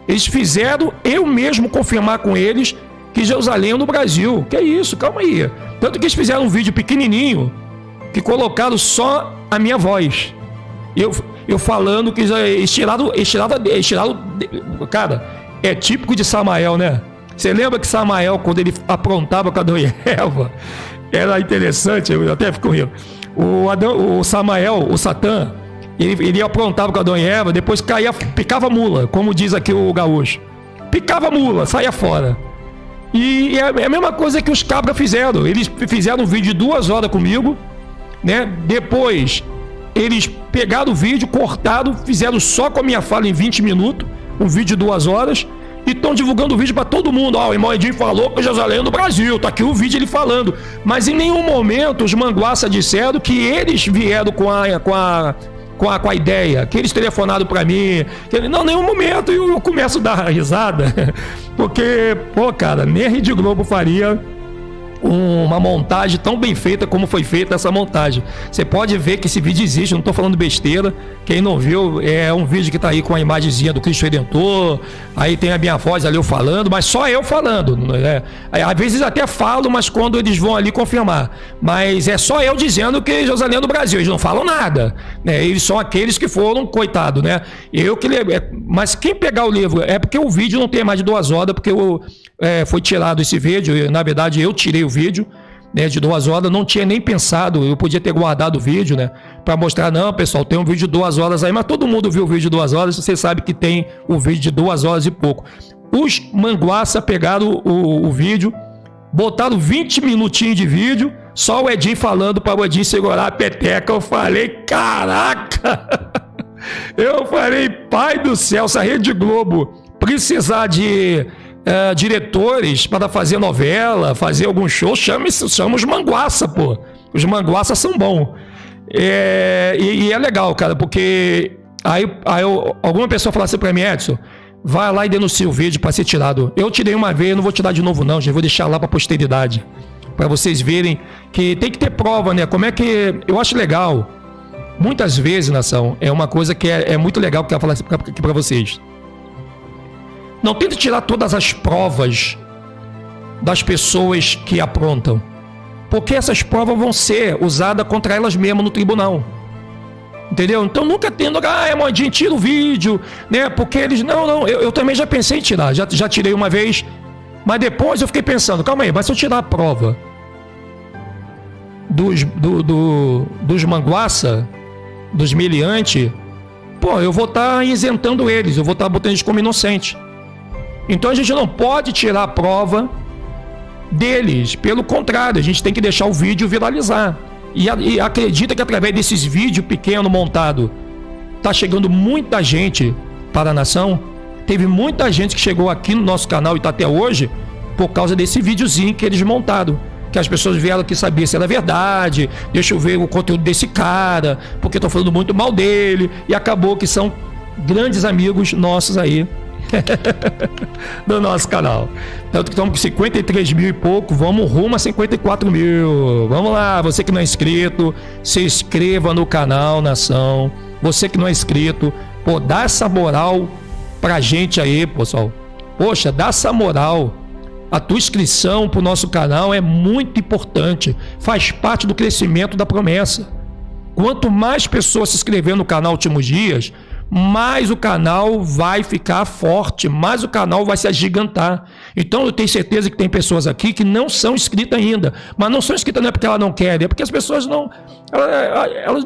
eles fizeram eu mesmo confirmar com eles que Jerusalém é no Brasil. Que é isso? Calma aí. Tanto que eles fizeram um vídeo pequenininho que colocaram só a minha voz. Eu falando que eles tiraram. Cara, é típico de Samael, né? Você lembra que Samael, quando ele aprontava com Adão e Eva, era interessante, eu até fico rindo. O Samael, o Satã, ele aprontava com Adão e Eva, depois picava mula, como diz aqui o gaúcho. Picava mula, saia fora. E é a mesma coisa que os cabras fizeram. Eles fizeram um vídeo de 2 horas comigo, né? Depois eles pegaram o vídeo, cortaram, fizeram só com a minha fala em 20 minutos, um vídeo de 2 horas, e estão divulgando o vídeo para todo mundo. O irmão Edinho falou que Jerusalém é do Brasil, tá aqui o vídeo ele falando. Mas em nenhum momento os manguaça disseram que eles vieram com a ideia, que eles telefonaram para mim, não, nenhum momento. Eu começo a dar risada, porque, pô, cara, nem a Rede Globo faria uma montagem tão bem feita como foi feita essa montagem. Você pode ver que esse vídeo existe, não estou falando besteira. Quem não viu, é um vídeo que está aí com a imagenzinha do Cristo Redentor, aí tem a minha voz ali eu falando, mas só eu falando, né? Às vezes até falo, mas quando eles vão ali confirmar, mas é só eu dizendo que Jerusalém é do Brasil, eles não falam nada, né? Eles são aqueles que foram, coitado, né? Mas quem pegar o livro, é porque o vídeo não tem mais de 2 horas, porque foi tirado esse vídeo, na verdade eu tirei o vídeo, né, de 2 horas, não tinha nem pensado, eu podia ter guardado o vídeo, né, para mostrar, não, pessoal, tem um vídeo de 2 horas aí, mas todo mundo viu o vídeo de 2 horas, você sabe que tem o vídeo de 2 horas e pouco. Os manguaça pegaram o vídeo, botaram 20 minutinhos de vídeo, só o Edinho falando para o Edinho segurar a peteca. Eu falei, caraca, eu falei, pai do céu, se a Rede Globo precisar de diretores para fazer novela, fazer algum show, chama os manguaça, pô. Os manguaça são bons. E é legal, cara, porque aí alguma pessoa fala assim para mim, Edson, vai lá e denuncia o vídeo para ser tirado. Eu tirei uma vez, não vou tirar de novo não, já vou deixar lá para posteridade, para vocês verem que tem que ter prova, né? Como é que eu acho legal. Muitas vezes, nação, é uma coisa que é muito legal que eu quero falar aqui para vocês. Não tente tirar todas as provas das pessoas que aprontam, porque essas provas vão ser usadas contra elas mesmas no tribunal. Entendeu? Então nunca tendo, Edinho, tira o vídeo, né? Porque eles, não, eu também já pensei em tirar, já tirei uma vez, mas depois eu fiquei pensando, calma aí, mas se eu tirar a prova dos manguaça, dos meliantes, pô, eu vou estar isentando eles, eu vou estar botando eles como inocente. Então a gente não pode tirar a prova deles, pelo contrário, a gente tem que deixar o vídeo viralizar. E acredita que através desses vídeos pequenos montados, tá chegando muita gente para a nação. Teve muita gente que chegou aqui no nosso canal e está até hoje por causa desse videozinho que eles montaram. Que as pessoas vieram aqui saber se era verdade, deixa eu ver o conteúdo desse cara, porque estão falando muito mal dele, e acabou que são grandes amigos nossos aí do nosso canal. Tanto que estamos com 53 mil e pouco, vamos rumo a 54 mil. Vamos lá, você que não é inscrito, se inscreva no canal, nação. Você que não é inscrito, pô, dá essa moral pra gente aí, pessoal. Poxa, dá essa moral. A tua inscrição para o nosso canal é muito importante, faz parte do crescimento da promessa. Quanto mais pessoas se inscrever no canal Últimos Dias, mais o canal vai ficar forte, mais o canal vai se agigantar. Então eu tenho certeza que tem pessoas aqui que não são inscritas ainda, mas não são inscritas não é porque elas não querem, é porque as pessoas elas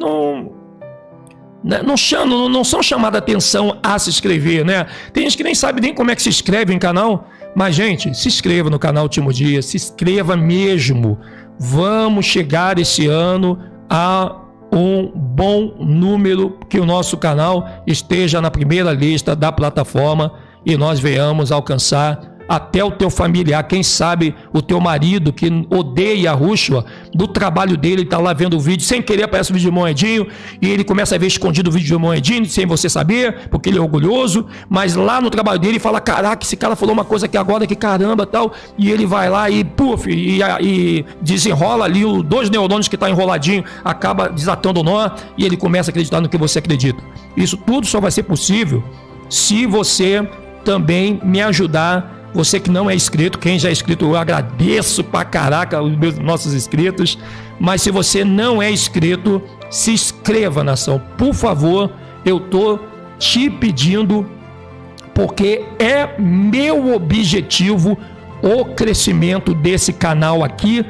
não são chamadas a atenção a se inscrever, né? Tem gente que nem sabe nem como é que se inscreve em canal, mas gente, se inscreva no canal Timo Dias, se inscreva mesmo. Vamos chegar esse ano a um bom número, que o nosso canal esteja na primeira lista da plataforma e nós venhamos alcançar até o teu familiar, quem sabe o teu marido que odeia a Rúshua, do trabalho dele, está lá vendo o vídeo, sem querer aparece o vídeo de Moedinho, e ele começa a ver escondido o vídeo de Moedinho, sem você saber, porque ele é orgulhoso, mas lá no trabalho dele fala, caraca, esse cara falou uma coisa aqui agora, que caramba, tal, e ele vai lá e puf, e desenrola ali os 2 neurônios que está enroladinho, acaba desatando o nó, e ele começa a acreditar no que você acredita. Isso tudo só vai ser possível se você também me ajudar. Você que não é inscrito, quem já é inscrito, eu agradeço pra caraca os nossos inscritos. Mas se você não é inscrito, se inscreva, nação. Por favor, eu tô te pedindo, porque é meu objetivo o crescimento desse canal aqui,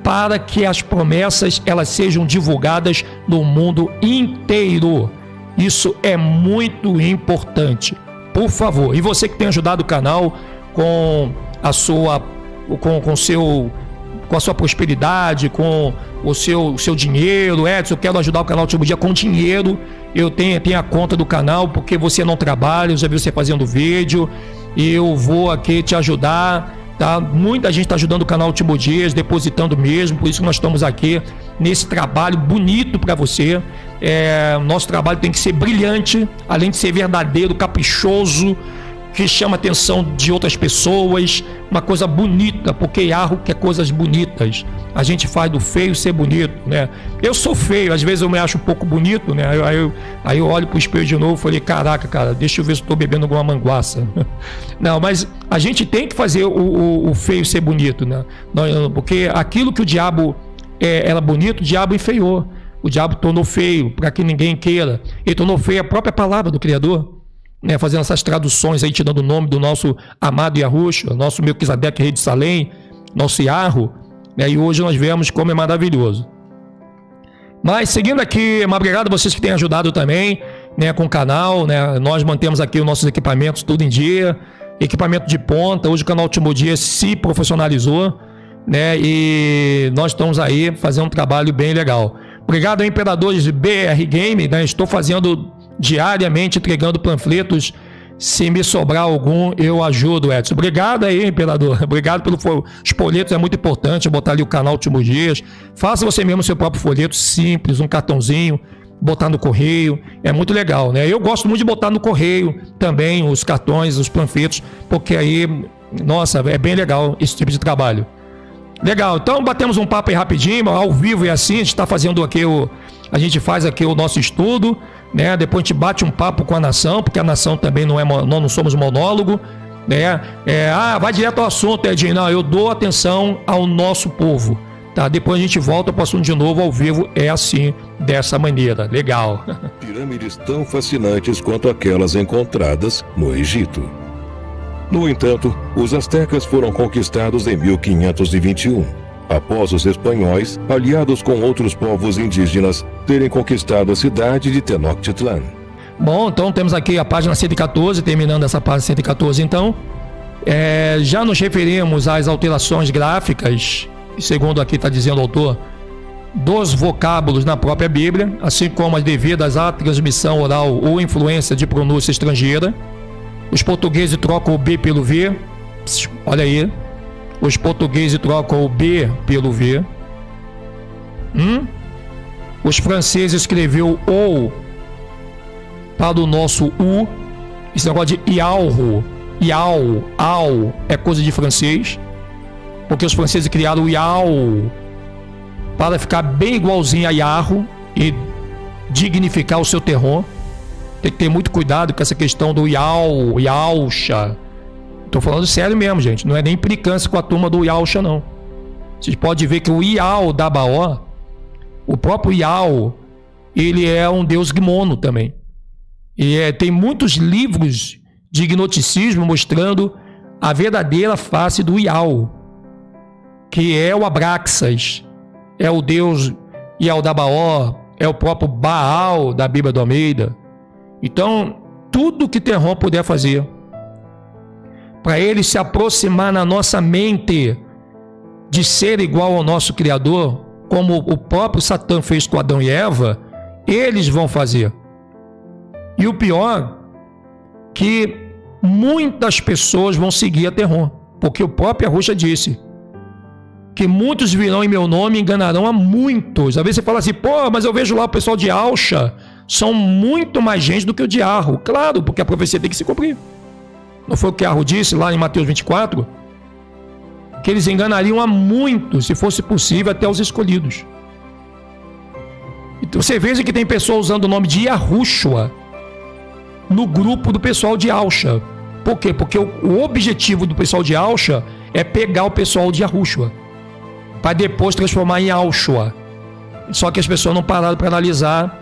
para que as promessas elas sejam divulgadas no mundo inteiro. Isso é muito importante. Por favor. E você que tem ajudado o canal com a sua prosperidade, com o seu dinheiro. Edson, eu quero ajudar o canal Timo Dias com dinheiro. Eu tenho a conta do canal, porque você não trabalha, eu já vi você fazendo vídeo, e eu vou aqui te ajudar, tá? Muita gente está ajudando o canal Timo Dias, depositando mesmo, por isso que nós estamos aqui nesse trabalho bonito para você. Nosso trabalho tem que ser brilhante, além de ser verdadeiro, caprichoso, que chama a atenção de outras pessoas, uma coisa bonita, porque Yahoo quer coisas bonitas. A gente faz do feio ser bonito, né? Eu sou feio, às vezes eu me acho um pouco bonito, né? Aí eu olho pro espelho de novo e falei, caraca, cara, deixa eu ver se eu tô bebendo alguma manguaça. Não, mas a gente tem que fazer o feio ser bonito, né? Porque aquilo que o diabo era bonito, o diabo enfeiou. O diabo tornou feio, para que ninguém queira. Ele tornou feio a própria palavra do Criador, né, fazendo essas traduções aí, te dando o nome do nosso amado Yahushua, nosso Melquisedeque, rei de Salém, nosso Yahoo, né, e hoje nós vemos como é maravilhoso. Mas seguindo aqui, obrigado a vocês que têm ajudado também, né, com o canal, né, nós mantemos aqui os nossos equipamentos tudo em dia, equipamento de ponta. Hoje o canal Timo Dias se profissionalizou, né, e nós estamos aí fazendo um trabalho bem legal. Obrigado, Imperadores de BR Game, né, estou fazendo diariamente, entregando panfletos. Se me sobrar algum, eu ajudo, Edson. Obrigado aí, Imperador. Obrigado pelos folhetos, é muito importante botar ali o canal Timo Dias. Faça você mesmo seu próprio folheto, simples, um cartãozinho, botar no correio, é muito legal, né? Eu gosto muito de botar no correio também os cartões, os panfletos, porque aí, nossa, é bem legal esse tipo de trabalho. Legal, então batemos um papo aí rapidinho, ao vivo e assim, a gente está fazendo aqui a gente faz aqui o nosso estudo, né? Depois a gente bate um papo com a nação, porque a nação também não somos monólogo, né? Vai direto ao assunto, Edinho. Não, eu dou atenção ao nosso povo, tá? Depois a gente volta para o assunto de novo ao vivo, é assim, dessa maneira. Legal. Pirâmides tão fascinantes quanto aquelas encontradas no Egito. No entanto, os astecas foram conquistados em 1521, após os espanhóis, aliados com outros povos indígenas, terem conquistado a cidade de Tenochtitlan. Bom, então temos aqui a página 114, terminando essa página 114, então. Já nos referimos às alterações gráficas, segundo aqui está dizendo o autor, dos vocábulos na própria Bíblia, assim como as devidas à transmissão oral ou influência de pronúncia estrangeira. Os portugueses trocam o B pelo V. Olha aí. Os portugueses trocam o B pelo V. Os franceses escreveu o para o nosso U. Esse negócio de ialro, al, é coisa de francês. Porque os franceses criaram o ial para ficar bem igualzinho a iarro e dignificar o seu terror. Tem que ter muito cuidado com essa questão do Yalcha. Tô falando sério mesmo, gente. Não é nem implicância com a turma do Yalcha, não. Vocês podem ver que o Ial da Baó, o próprio Ial, ele é um deus gmono também. E tem muitos livros de gnosticismo mostrando a verdadeira face do Iau, que é o Abraxas, é o deus Ialdabaoth, é o próprio Baal da Bíblia do Almeida. Então, tudo que Terron puder fazer para ele se aproximar na nossa mente de ser igual ao nosso Criador, como o próprio Satã fez com Adão e Eva, eles vão fazer. E o pior, que muitas pessoas vão seguir a Terron, porque o próprio Arrucha disse que muitos virão em meu nome e enganarão a muitos. Às vezes você fala assim, pô, mas eu vejo lá o pessoal de Alcha, são muito mais gente do que o de Arro. Claro, porque a profecia tem que se cumprir. Não foi o que Arro disse lá em Mateus 24? Que eles enganariam a muitos, se fosse possível, até os escolhidos. Então você veja que tem pessoas usando o nome de Yahushua no grupo do pessoal de Alcha. Por quê? Porque o objetivo do pessoal de Alcha é pegar o pessoal de Yahushua para depois transformar em Alshua. Só que as pessoas não pararam para analisar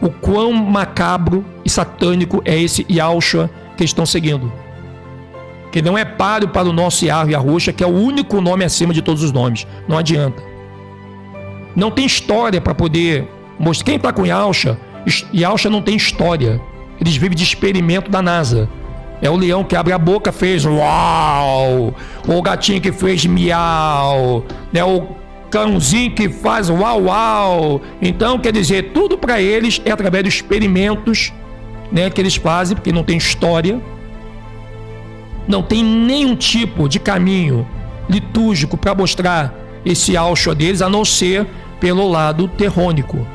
o quão macabro e satânico é esse Yahushua que estão seguindo. Que não é páreo para o nosso Yahweh Yahushua, que é o único nome acima de todos os nomes. Não adianta. Não tem história para poder mostrar. Quem está com Yahushua não tem história. Eles vivem de experimento da NASA. É o leão que abre a boca, fez uau, o gatinho que fez miau, né? O cãozinho que faz uau uau. Então, quer dizer, tudo para eles é através dos experimentos, né, que eles fazem, porque não tem história, não tem nenhum tipo de caminho litúrgico para mostrar esse Alshua deles, a não ser pelo lado terrônico,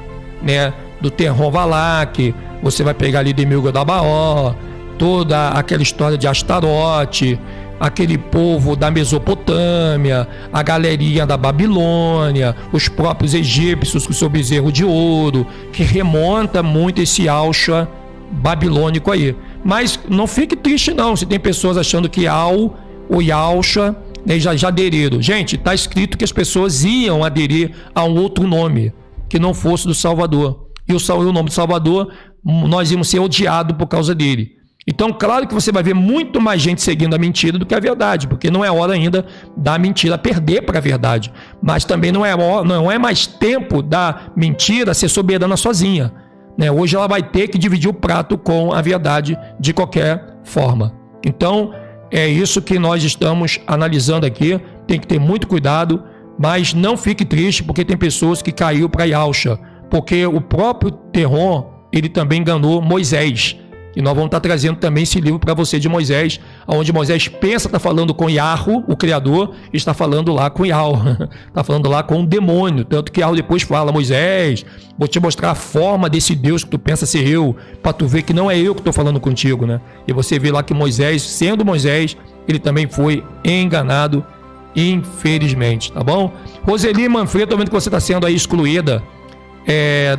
né? Do Terron Valak, você vai pegar ali de Milgodabaó, toda aquela história de Astarote, aquele povo da Mesopotâmia, a galerinha da Babilônia, os próprios egípcios com o seu bezerro de ouro, que remonta muito esse Alshua babilônico aí. Mas não fique triste não, se tem pessoas achando que Al ou Yalshua, né, já aderiram. Gente, está escrito que as pessoas iam aderir a um outro nome, que não fosse do Salvador. E o nome do Salvador, nós íamos ser odiados por causa dele. Então, claro que você vai ver muito mais gente seguindo a mentira do que a verdade, porque não é hora ainda da mentira perder para a verdade. Mas também não é mais tempo da mentira ser soberana sozinha, né? Hoje ela vai ter que dividir o prato com a verdade de qualquer forma. Então, é isso que nós estamos analisando aqui. Tem que ter muito cuidado, mas não fique triste, porque tem pessoas que caíram para Yalshua, porque o próprio Terron, ele também enganou Moisés. E nós vamos estar trazendo também esse livro para você de Moisés, onde Moisés pensa estar falando com Yahweh, o Criador, e está falando lá com Yahweh, está falando lá com um demônio. Tanto que Yahweh depois fala, Moisés, vou te mostrar a forma desse Deus que tu pensa ser eu, para tu ver que não é eu que estou falando contigo, né? E você vê lá que Moisés, sendo Moisés, ele também foi enganado, infelizmente, tá bom? Roseli Manfredo, estou vendo que você está sendo aí excluída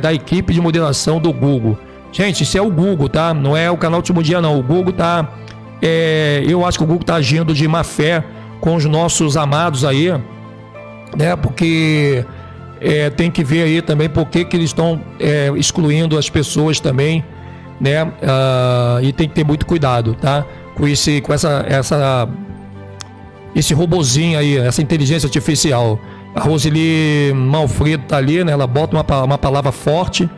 da equipe de moderação do Google. Gente, isso é o Google, tá? Não é o canal Último Dia, não. O Google tá... eu acho que o Google tá agindo de má fé com os nossos amados aí, né? Porque tem que ver aí também por que eles estão excluindo as pessoas também, né? E tem que ter muito cuidado, tá? Com esse robozinho aí, essa inteligência artificial. A Roseli Manfredo tá ali, né? Ela bota uma palavra forte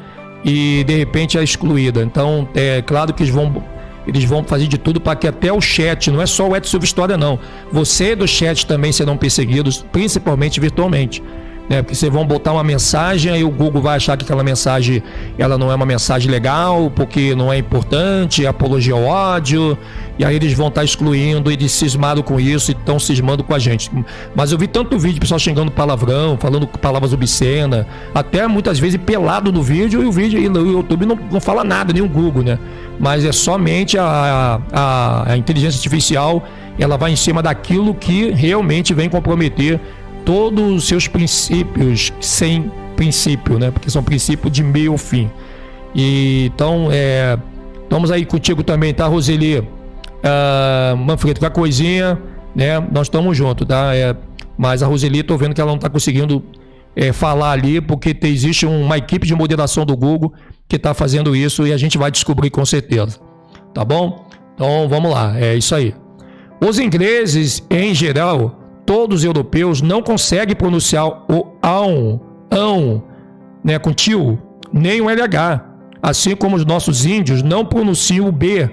e de repente é excluída. Então é claro que eles vão fazer de tudo para que até o chat, não é só o Edson Silva História não, você do chat também serão perseguidos, principalmente virtualmente, né? Porque vocês vão botar uma mensagem, aí o Google vai achar que aquela mensagem ela não é uma mensagem legal, porque não é importante, é apologia ao ódio, e aí eles vão estar excluindo, eles cismaram com isso e estão cismando com a gente. Mas eu vi tanto vídeo, pessoal xingando palavrão, falando palavras obscenas, até muitas vezes pelado no vídeo, e o vídeo aí no YouTube não fala nada, nem o Google, né? Mas é somente a inteligência artificial, ela vai em cima daquilo que realmente vem comprometer todos os seus princípios sem princípio, né? Porque são princípios de meio ao fim. E então, estamos aí contigo também, tá, Roseli? Manfredo, qualquer coisinha, né? Nós estamos juntos, tá? Mas a Roseli, tô vendo que ela não está conseguindo falar ali, porque existe uma equipe de moderação do Google que está fazendo isso e a gente vai descobrir com certeza. Tá bom? Então vamos lá, é isso aí. Os ingleses, em geral, todos os europeus, não conseguem pronunciar o ão, né, com tio, nem o LH. Assim como os nossos índios não pronunciam o B,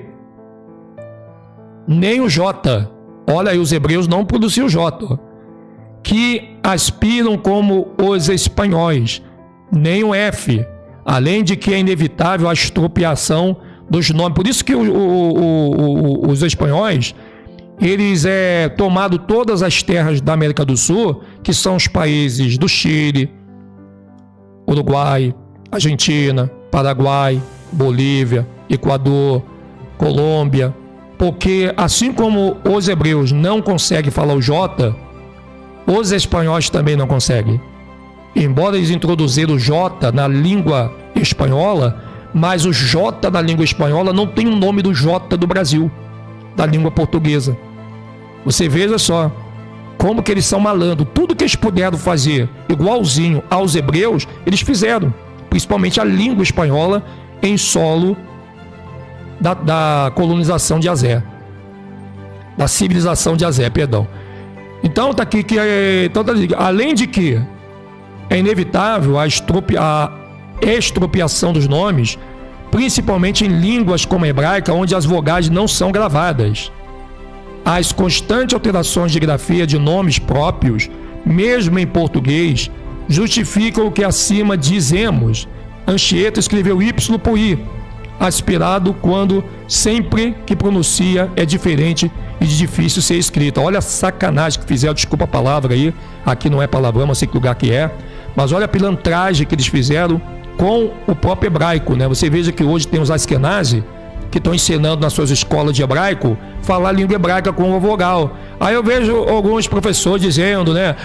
nem o J. Olha aí, os hebreus não pronunciam o J. Que aspiram como os espanhóis, nem o F. Além de que é inevitável a expropriação dos nomes. Por isso que os espanhóis, eles tomaram todas as terras da América do Sul, que são os países do Chile, Uruguai, Argentina, Paraguai, Bolívia, Equador, Colômbia, porque assim como os hebreus não conseguem falar o J, os espanhóis também não conseguem. Embora eles introduziram o J na língua espanhola, mas o J na língua espanhola não tem o nome do J do Brasil, da língua portuguesa. Você veja só como que eles são malandros. Tudo que eles puderam fazer igualzinho aos hebreus, eles fizeram. Principalmente a língua espanhola em solo da colonização de Azé. Da civilização de Azé, perdão. Então está aqui que além de que é inevitável a expropriação dos nomes, principalmente em línguas como a hebraica, onde as vogais não são gravadas. As constantes alterações de grafia de nomes próprios, mesmo em português, justificam o que acima dizemos. Anchieta escreveu Y por I, aspirado quando sempre que pronuncia é diferente e de difícil ser escrita. Olha a sacanagem que fizeram, desculpa a palavra aí, aqui não é palavrão, não sei que lugar que é, mas olha a pilantragem que eles fizeram com o próprio hebraico, né? Você veja que hoje tem os Askenazi que estão ensinando nas suas escolas de hebraico falar língua hebraica com uma vogal. Aí eu vejo alguns professores dizendo, né?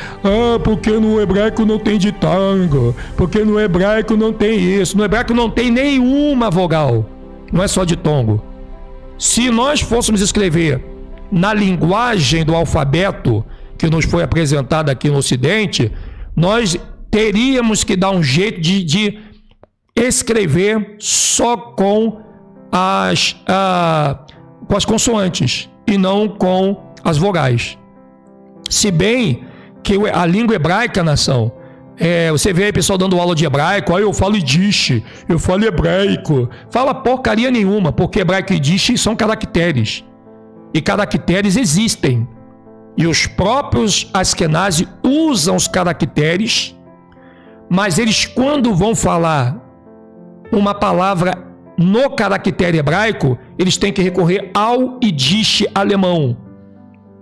Porque no hebraico não tem ditango, porque no hebraico não tem isso, no hebraico não tem nenhuma vogal, não é só ditongo. Se nós fôssemos escrever na linguagem do alfabeto que nos foi apresentada aqui no Ocidente, nós teríamos que dar um jeito de escrever só com as consoantes e não com as vogais. Se bem que a língua hebraica, nação, você vê aí pessoal dando aula de hebraico, eu falo Yiddish, eu falo hebraico. Fala porcaria nenhuma, porque hebraico e Yiddish são caracteres. E caracteres existem. E os próprios Askenazi usam os caracteres, mas eles, quando vão falar uma palavra no caractere hebraico, eles têm que recorrer ao Yiddish alemão,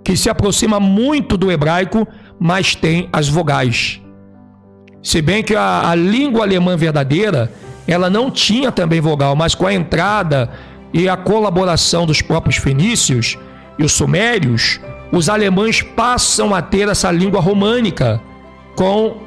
que se aproxima muito do hebraico, mas tem as vogais. Se bem que a língua alemã verdadeira, ela não tinha também vogal, mas com a entrada e a colaboração dos próprios fenícios e os sumérios, os alemães passam a ter essa língua românica com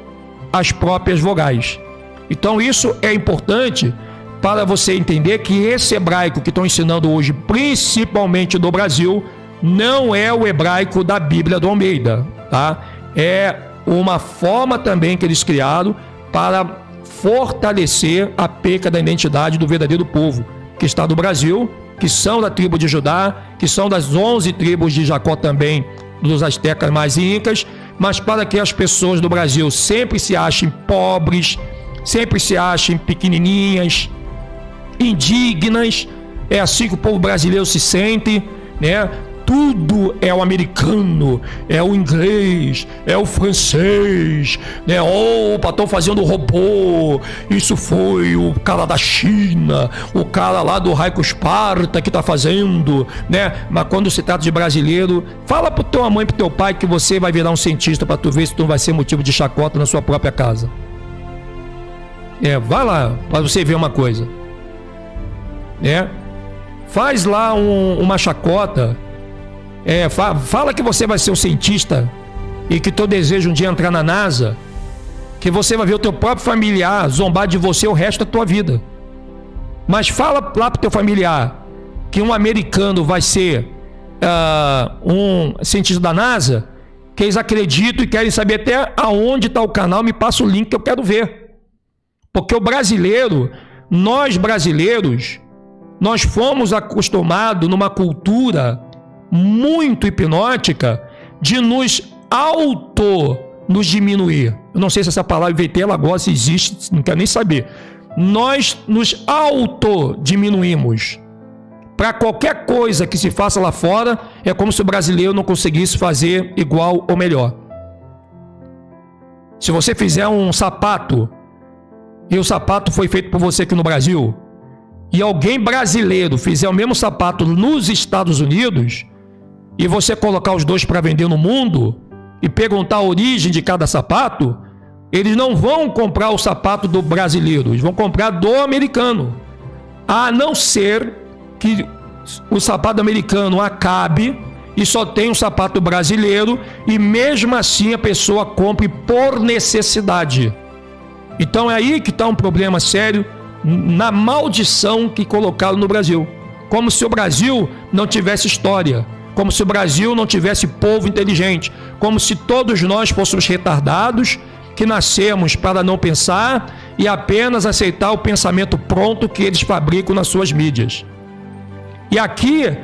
as próprias vogais. Então isso é importante para você entender que esse hebraico que estão ensinando hoje, principalmente no Brasil, não é o hebraico da Bíblia do Almeida, tá? É uma forma também que eles criaram para fortalecer a perca da identidade do verdadeiro povo que está no Brasil, que são da tribo de Judá, que são das 11 tribos de Jacó também, dos astecas mais incas, mas para que as pessoas do Brasil sempre se achem pobres, sempre se achem pequenininhas, indignas. É assim que o povo brasileiro se sente, né? Tudo é o americano, é o inglês, é o francês, né? Opa, estão fazendo robô, isso foi o cara da China, o cara lá do Raico Esparta que está fazendo, né? Mas quando se trata de brasileiro, fala pro tua mãe, pro teu pai que você vai virar um cientista para tu ver se tu não vai ser motivo de chacota na sua própria casa. Vai lá, para você ver uma coisa, né? Faz lá uma chacota. Fala que você vai ser um cientista e que teu desejo um dia entrar na NASA, que você vai ver o teu próprio familiar zombar de você o resto da tua vida. Mas fala lá pro teu familiar que um americano vai ser um cientista da NASA, que eles acreditam e querem saber até aonde está o canal, me passa o link que eu quero ver. Porque o brasileiro nós brasileiros, nós fomos acostumados numa cultura muito hipnótica de nos diminuir. Eu não sei se essa palavra inventei ela agora, se existe, não quero nem saber. Nós nos diminuímos. Para qualquer coisa que se faça lá fora, é como se o brasileiro não conseguisse fazer igual ou melhor. Se você fizer um sapato, e o sapato foi feito por você aqui no Brasil, e alguém brasileiro fizer o mesmo sapato nos Estados Unidos, e você colocar os dois para vender no mundo, e perguntar a origem de cada sapato, eles não vão comprar o sapato do brasileiro, eles vão comprar do americano. A não ser que o sapato americano acabe e só tem um sapato brasileiro, e mesmo assim a pessoa compre por necessidade. Então é aí que está um problema sério, na maldição que colocaram no Brasil. Como se o Brasil não tivesse história, como se o Brasil não tivesse povo inteligente, como se todos nós fôssemos retardados, que nascemos para não pensar e apenas aceitar o pensamento pronto que eles fabricam nas suas mídias. E aqui,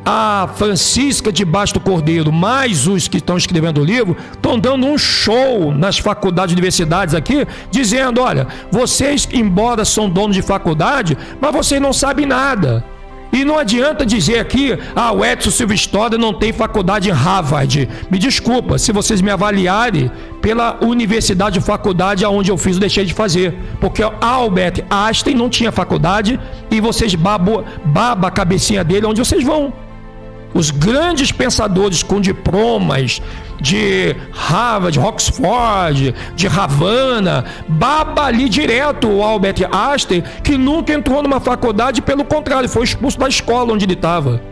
a Francisca de Basto Cordeiro, mais os que estão escrevendo o livro, estão dando um show nas faculdades e universidades aqui, dizendo, olha, vocês, embora são donos de faculdade, mas vocês não sabem nada. E não adianta dizer aqui, o Edson Silva Stoddard não tem faculdade em Harvard. Me desculpa, se vocês me avaliarem pela universidade ou faculdade aonde eu fiz, eu deixei de fazer. Porque Albert Einstein não tinha faculdade e vocês baba a cabecinha dele onde vocês vão. Os grandes pensadores com diplomas de Harvard, Oxford, de Havana, baba ali direto o Albert Einstein, que nunca entrou numa faculdade, pelo contrário, foi expulso da escola onde ele estava.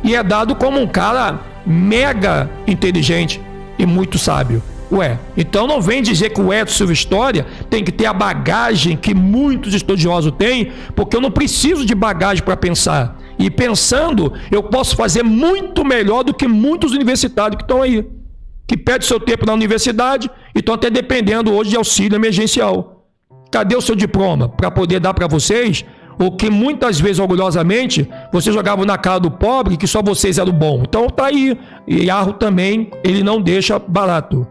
E é dado como um cara mega inteligente e muito sábio. Então não vem dizer que o Edson Silva História tem que ter a bagagem que muitos estudiosos têm, porque eu não preciso de bagagem para pensar. E pensando, eu posso fazer muito melhor do que muitos universitários que estão aí, que perdem seu tempo na universidade e estão até dependendo hoje de auxílio emergencial. Cadê o seu diploma para poder dar para vocês o que muitas vezes, orgulhosamente, vocês jogavam na cara do pobre, que só vocês eram bom? Então tá aí. E Arro também, ele não deixa barato.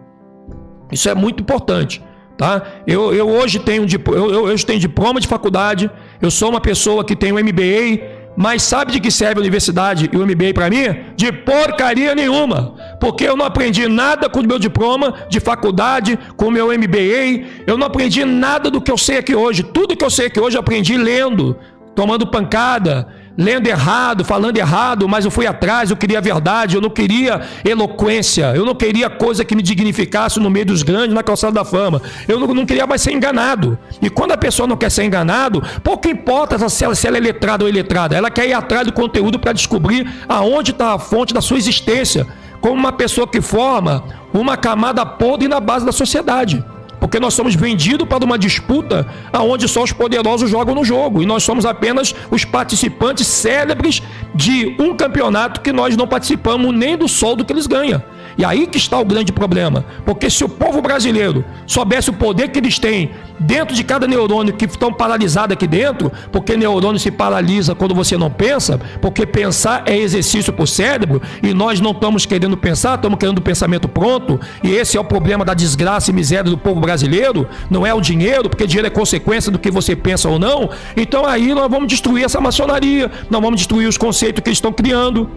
Isso é muito importante, tá? Eu hoje tenho diploma de faculdade, eu sou uma pessoa que tem um MBA, mas sabe de que serve a universidade e o MBA para mim? De porcaria nenhuma, porque eu não aprendi nada com o meu diploma de faculdade, com o meu MBA, eu não aprendi nada do que eu sei aqui hoje. Tudo que eu sei aqui hoje eu aprendi lendo, tomando pancada, lendo errado, falando errado, mas eu fui atrás, eu queria a verdade, eu não queria eloquência, eu não queria coisa que me dignificasse no meio dos grandes, na calçada da fama, eu não queria mais ser enganado. E quando a pessoa não quer ser enganado, pouco importa se ela é letrada ou iletrada, ela quer ir atrás do conteúdo para descobrir aonde está a fonte da sua existência, como uma pessoa que forma uma camada podre na base da sociedade. Porque nós somos vendidos para uma disputa onde só os poderosos jogam no jogo. E nós somos apenas os participantes célebres de um campeonato que nós não participamos nem do soldo que eles ganham. E aí que está o grande problema. Porque se o povo brasileiro soubesse o poder que eles têm dentro de cada neurônio que estão paralisados aqui dentro, porque neurônio se paralisa quando você não pensa, porque pensar é exercício para o cérebro, e nós não estamos querendo pensar, estamos querendo o pensamento pronto, e esse é o problema da desgraça e miséria do povo brasileiro, não é o dinheiro, porque dinheiro é consequência do que você pensa ou não. Então aí nós vamos destruir essa maçonaria, nós vamos destruir os conceitos que eles estão criando.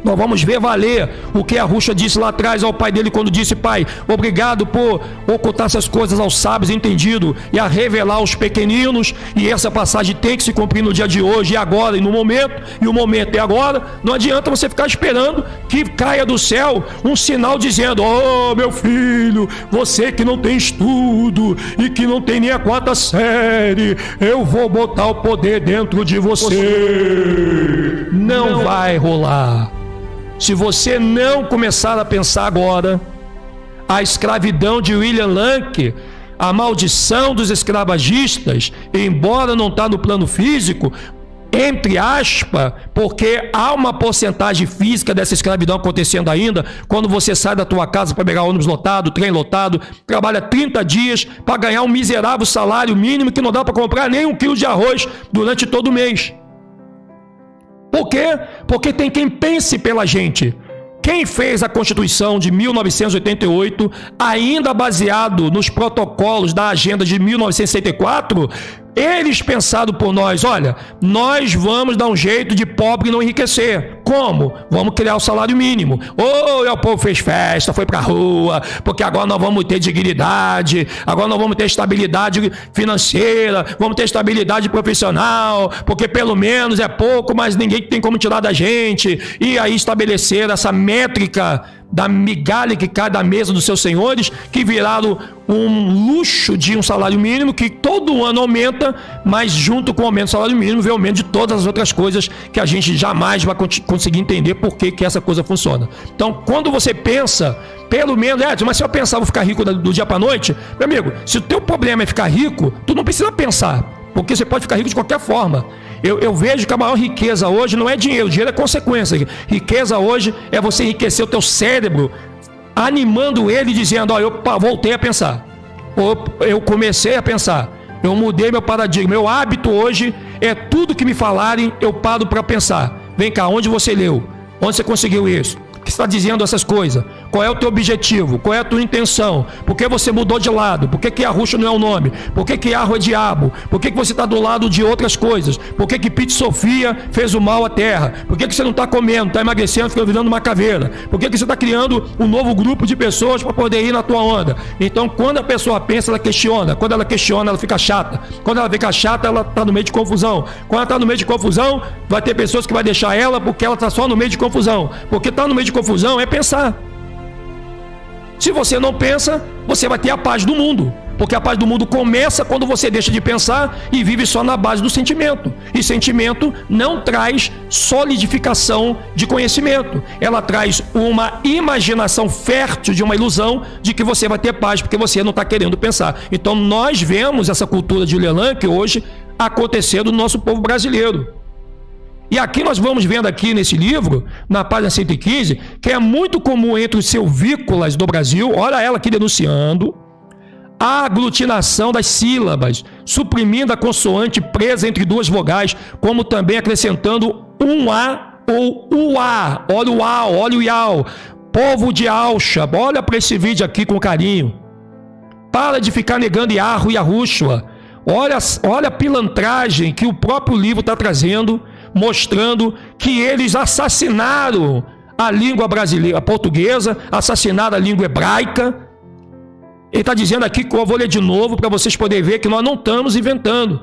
Nós vamos ver valer o que a Ruxa disse lá atrás ao pai dele, quando disse: pai, obrigado por ocultar essas coisas aos sábios entendidos e a revelar aos pequeninos. E essa passagem tem que se cumprir no dia de hoje e agora e no momento, e o momento é agora. Não adianta você ficar esperando que caia do céu um sinal dizendo: oh, meu filho, você que não tem estudo e que não tem nem a 4ª série, eu vou botar o poder dentro de você. Não vai rolar. Se você não começar a pensar agora, a escravidão de William Lane, a maldição dos escravagistas, embora não está no plano físico, entre aspas, porque há uma porcentagem física dessa escravidão acontecendo ainda, quando você sai da tua casa para pegar ônibus lotado, trem lotado, trabalha 30 dias para ganhar um miserável salário mínimo que não dá para comprar nem 1 quilo de arroz durante todo o mês. Por quê? Porque tem quem pense pela gente. Quem fez a Constituição de 1988, ainda baseado nos protocolos da Agenda de 1964, eles pensaram por nós, olha, nós vamos dar um jeito de pobre não enriquecer. Como? Vamos criar o salário mínimo. O povo fez festa, foi pra rua, porque agora nós vamos ter dignidade, agora nós vamos ter estabilidade financeira, vamos ter estabilidade profissional, porque pelo menos é pouco, mas ninguém tem como tirar da gente. E aí estabelecer essa métrica da migalha que cai da mesa dos seus senhores, que viraram um luxo de um salário mínimo que todo ano aumenta, mas junto com o aumento do salário mínimo vem o aumento de todas as outras coisas que a gente jamais vai conseguir entender por que essa coisa funciona. Então, quando você pensa, pelo menos, mas se eu pensar vou ficar rico do dia para noite, meu amigo, se o teu problema é ficar rico, tu não precisa pensar, porque você pode ficar rico de qualquer forma. Eu vejo que a maior riqueza hoje não é dinheiro, dinheiro é consequência. Riqueza hoje é você enriquecer o teu cérebro, animando ele, dizendo, eu voltei a pensar, eu comecei a pensar, eu mudei meu paradigma, meu hábito hoje é tudo que me falarem, eu paro para pensar. Vem cá, onde você leu? Onde você conseguiu isso? Por que você está dizendo essas coisas? Qual é o teu objetivo? Qual é a tua intenção? Por que você mudou de lado? Por que Arrucho não é o nome? Por que Yarro é diabo? Por que você está do lado de outras coisas? Por que Pete Sofia fez o mal à terra? Por que você não está comendo, está emagrecendo, fica virando uma caveira? Por que você está criando um novo grupo de pessoas para poder ir na tua onda? Então, quando a pessoa pensa, ela questiona. Quando ela questiona, ela fica chata. Quando ela fica chata, ela está no meio de confusão. Quando ela está no meio de confusão, vai ter pessoas que vai deixar ela porque ela está só no meio de confusão. Porque está no meio de confusão é pensar. Se você não pensa, você vai ter a paz do mundo. Porque a paz do mundo começa quando você deixa de pensar e vive só na base do sentimento. E sentimento não traz solidificação de conhecimento. Ela traz uma imaginação fértil de uma ilusão de que você vai ter paz, porque você não está querendo pensar. Então nós vemos essa cultura de Lelanc hoje acontecendo no nosso povo brasileiro. E aqui nós vamos vendo aqui nesse livro, na página 115, que é muito comum entre os silvícolas do Brasil, olha ela aqui denunciando, a aglutinação das sílabas, suprimindo a consoante presa entre duas vogais, como também acrescentando um A ou UA. Olha o A, olha o IAU. Povo de Alcha, olha para esse vídeo aqui com carinho. Para de ficar negando Yarro e Arruxua. Olha a pilantragem que o próprio livro está trazendo, mostrando que eles assassinaram a língua brasileira, a portuguesa, assassinaram a língua hebraica. Ele está dizendo aqui, que eu vou ler de novo para vocês poderem ver que nós não estamos inventando.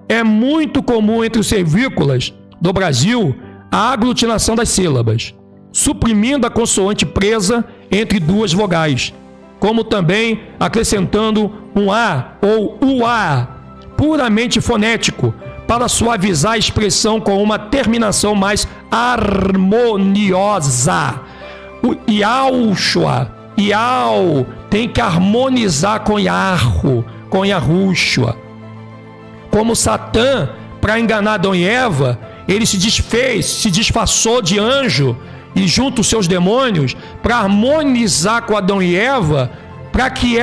É muito comum entre os silvícolas do Brasil a aglutinação das sílabas, suprimindo a consoante presa entre duas vogais, como também acrescentando um A ou UA, puramente fonético, para suavizar a expressão com uma terminação mais harmoniosa. O Iauxua, Iau, tem que harmonizar com Yarro, com Yarruxua. Como Satã, para enganar Adão e Eva, ele se disfarçou de anjo e junto os seus demônios para harmonizar com Adão e Eva, para que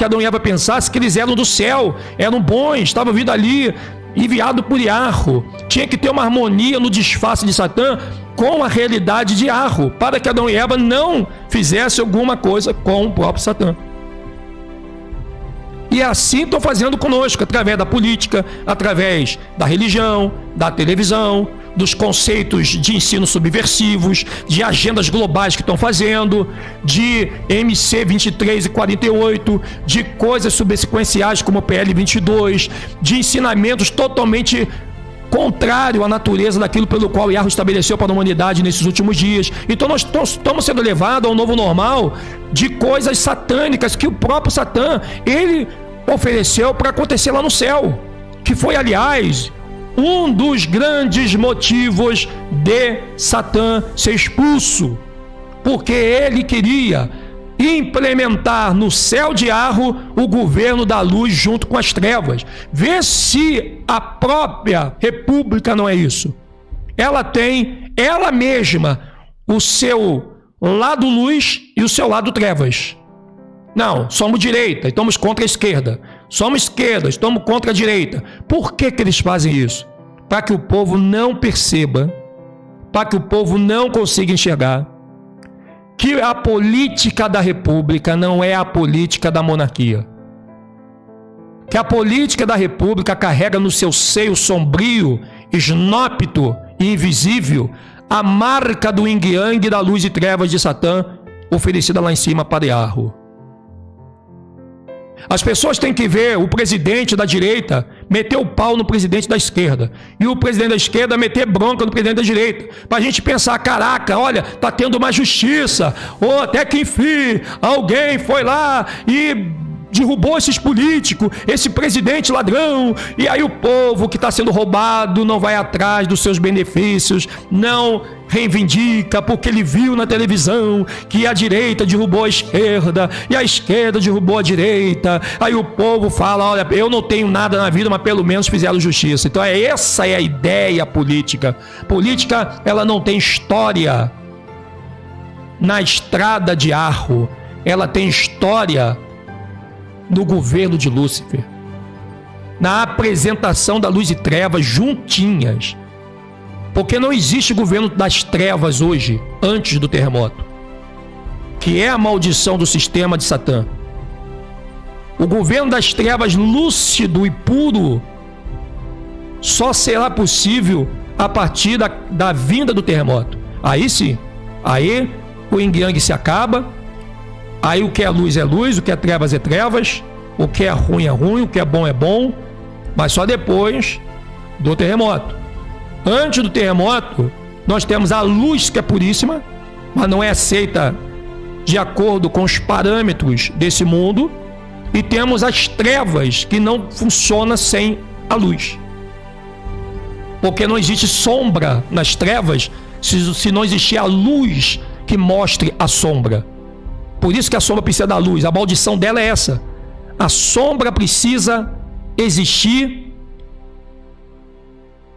Adão e Eva pensassem que eles eram do céu, eram bons, estavam vindo ali, enviado por Yarro. Tinha que ter uma harmonia no disfarce de Satã com a realidade de Yarro, para que Adão e Eva não fizessem alguma coisa com o próprio Satã. E assim estão fazendo conosco, através da política, através da religião, da televisão, dos conceitos de ensino subversivos, de agendas globais que estão fazendo, de MC 23 e 48, de coisas subsequenciais como o PL 22, de ensinamentos totalmente contrário à natureza daquilo pelo qual Yarro estabeleceu para a humanidade nesses últimos dias. Então nós estamos sendo levados ao novo normal de coisas satânicas que o próprio Satã, ele ofereceu para acontecer lá no céu, que foi, aliás, um dos grandes motivos de Satã ser expulso, porque ele queria implementar no céu de Arro o governo da luz junto com as trevas. Vê se a própria república não é isso. Ela tem, ela mesma, o seu lado luz e o seu lado trevas. Não, somos direita e estamos contra a esquerda. Somos esquerda, estamos contra a direita. Por que eles fazem isso? Para que o povo não perceba, para que o povo não consiga enxergar que a política da república não é a política da monarquia. Que a política da república carrega no seu seio sombrio, esnópito e invisível a marca do yin-yang da luz e trevas de Satã, oferecida lá em cima para Arro. As pessoas têm que ver o presidente da direita meter o pau no presidente da esquerda e o presidente da esquerda meter bronca no presidente da direita, para a gente pensar, caraca, olha, tá tendo uma justiça, ou até que enfim alguém foi lá e derrubou esses políticos, esse presidente ladrão, e aí o povo que está sendo roubado não vai atrás dos seus benefícios, não reivindica, porque ele viu na televisão que a direita derrubou a esquerda e a esquerda derrubou a direita. Aí o povo fala, olha, eu não tenho nada na vida, mas pelo menos fizeram justiça. Então essa é a ideia política. Política, ela não tem história na estrada de Arro, ela tem história no governo de Lúcifer, na apresentação da luz e trevas juntinhas, porque não existe governo das trevas hoje, antes do terremoto, que é a maldição do sistema de Satã. O governo das trevas lúcido e puro só será possível a partir da vinda do terremoto. Aí sim, aí o yin-yang se acaba. Aí o que é luz, o que é trevas, o que é ruim, o que é bom, mas só depois do terremoto. Antes do terremoto, nós temos a luz que é puríssima, mas não é aceita de acordo com os parâmetros desse mundo, e temos as trevas que não funcionam sem a luz. Porque não existe sombra nas trevas se não existir a luz que mostre a sombra. Por isso que a sombra precisa da luz. A maldição dela é essa. A sombra precisa existir,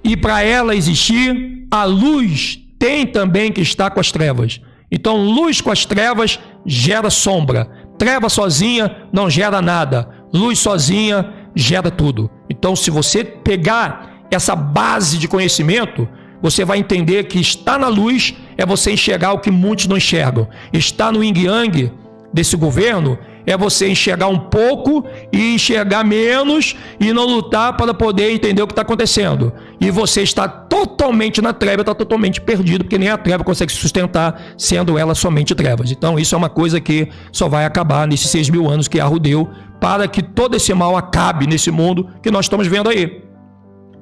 e para ela existir, a luz tem também que estar com as trevas. Então, luz com as trevas gera sombra. Treva sozinha não gera nada. Luz sozinha gera tudo. Então, se você pegar essa base de conhecimento, você vai entender que estar na luz é você enxergar o que muitos não enxergam. Estar no yin-yang desse governo é você enxergar um pouco e enxergar menos e não lutar para poder entender o que está acontecendo. E você está totalmente na treva, está totalmente perdido, porque nem a treva consegue se sustentar, sendo ela somente trevas. Então isso é uma coisa que só vai acabar nesses 6.000 anos que Arro deu para que todo esse mal acabe nesse mundo que nós estamos vendo aí.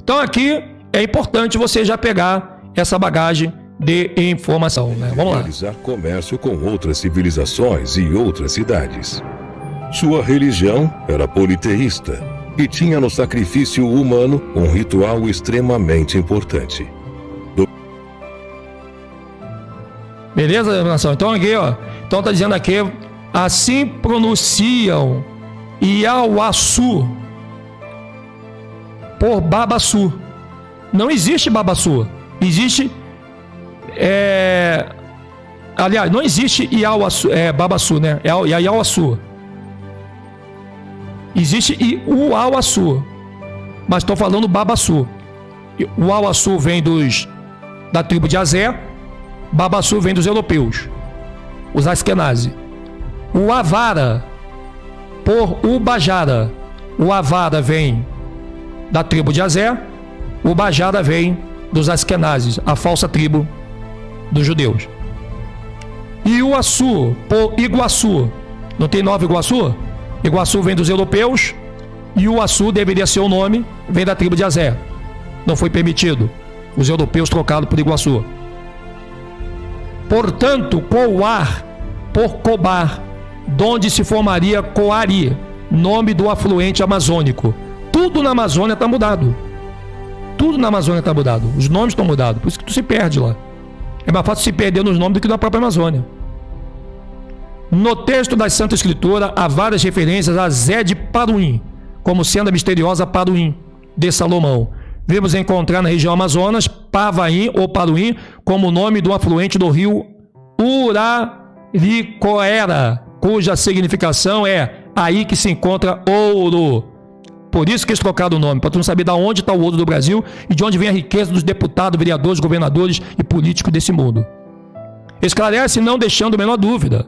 Então aqui é importante você já pegar essa bagagem de informação, né? Vamos lá. Realizar comércio com outras civilizações e outras cidades. Sua religião era politeísta e tinha no sacrifício humano um ritual extremamente importante. Beleza, nação? Então aqui, ó. Então tá dizendo aqui, assim pronunciam Iauaçu por Babaçu. Não existe Babaçu. Existe aliás, não existe Iauaçu, Babaçu, né? É Iauaçu. Existe Uauaçu, mas estou falando Babaçu. O Uauaçu vem da tribo de Azé, Babaçu vem dos europeus, os Askenazi. O Avara, por Ubajara. O Avara vem da tribo de Azé, o Bajara vem dos Askenazes, a falsa tribo dos judeus. E o Açu, por Iguaçu. Não tem Nova Iguaçu? Iguaçu vem dos europeus e o Açu deveria ser o nome, vem da tribo de Azé. Não foi permitido. Os europeus trocaram por Iguaçu. Portanto, Coar, por Cobar, donde se formaria Coari, nome do afluente amazônico. Tudo na Amazônia está mudado. Tudo na Amazônia está mudado. Os nomes estão mudados. Por isso que tu se perde lá. É mais fácil se perder nos nomes do que na própria Amazônia. No texto da Santa Escritura há várias referências a Zé de Paruim, como sendo a misteriosa Paruim de Salomão. Vemos encontrar na região Amazonas Pavaim ou Paruim como o nome do afluente do rio Uraricoera, cuja significação é aí que se encontra ouro. Por isso que eles trocaram o nome, para tu não saber de onde está o ouro do Brasil e de onde vem a riqueza dos deputados, vereadores, governadores e políticos desse mundo. Esclarece não deixando a menor dúvida.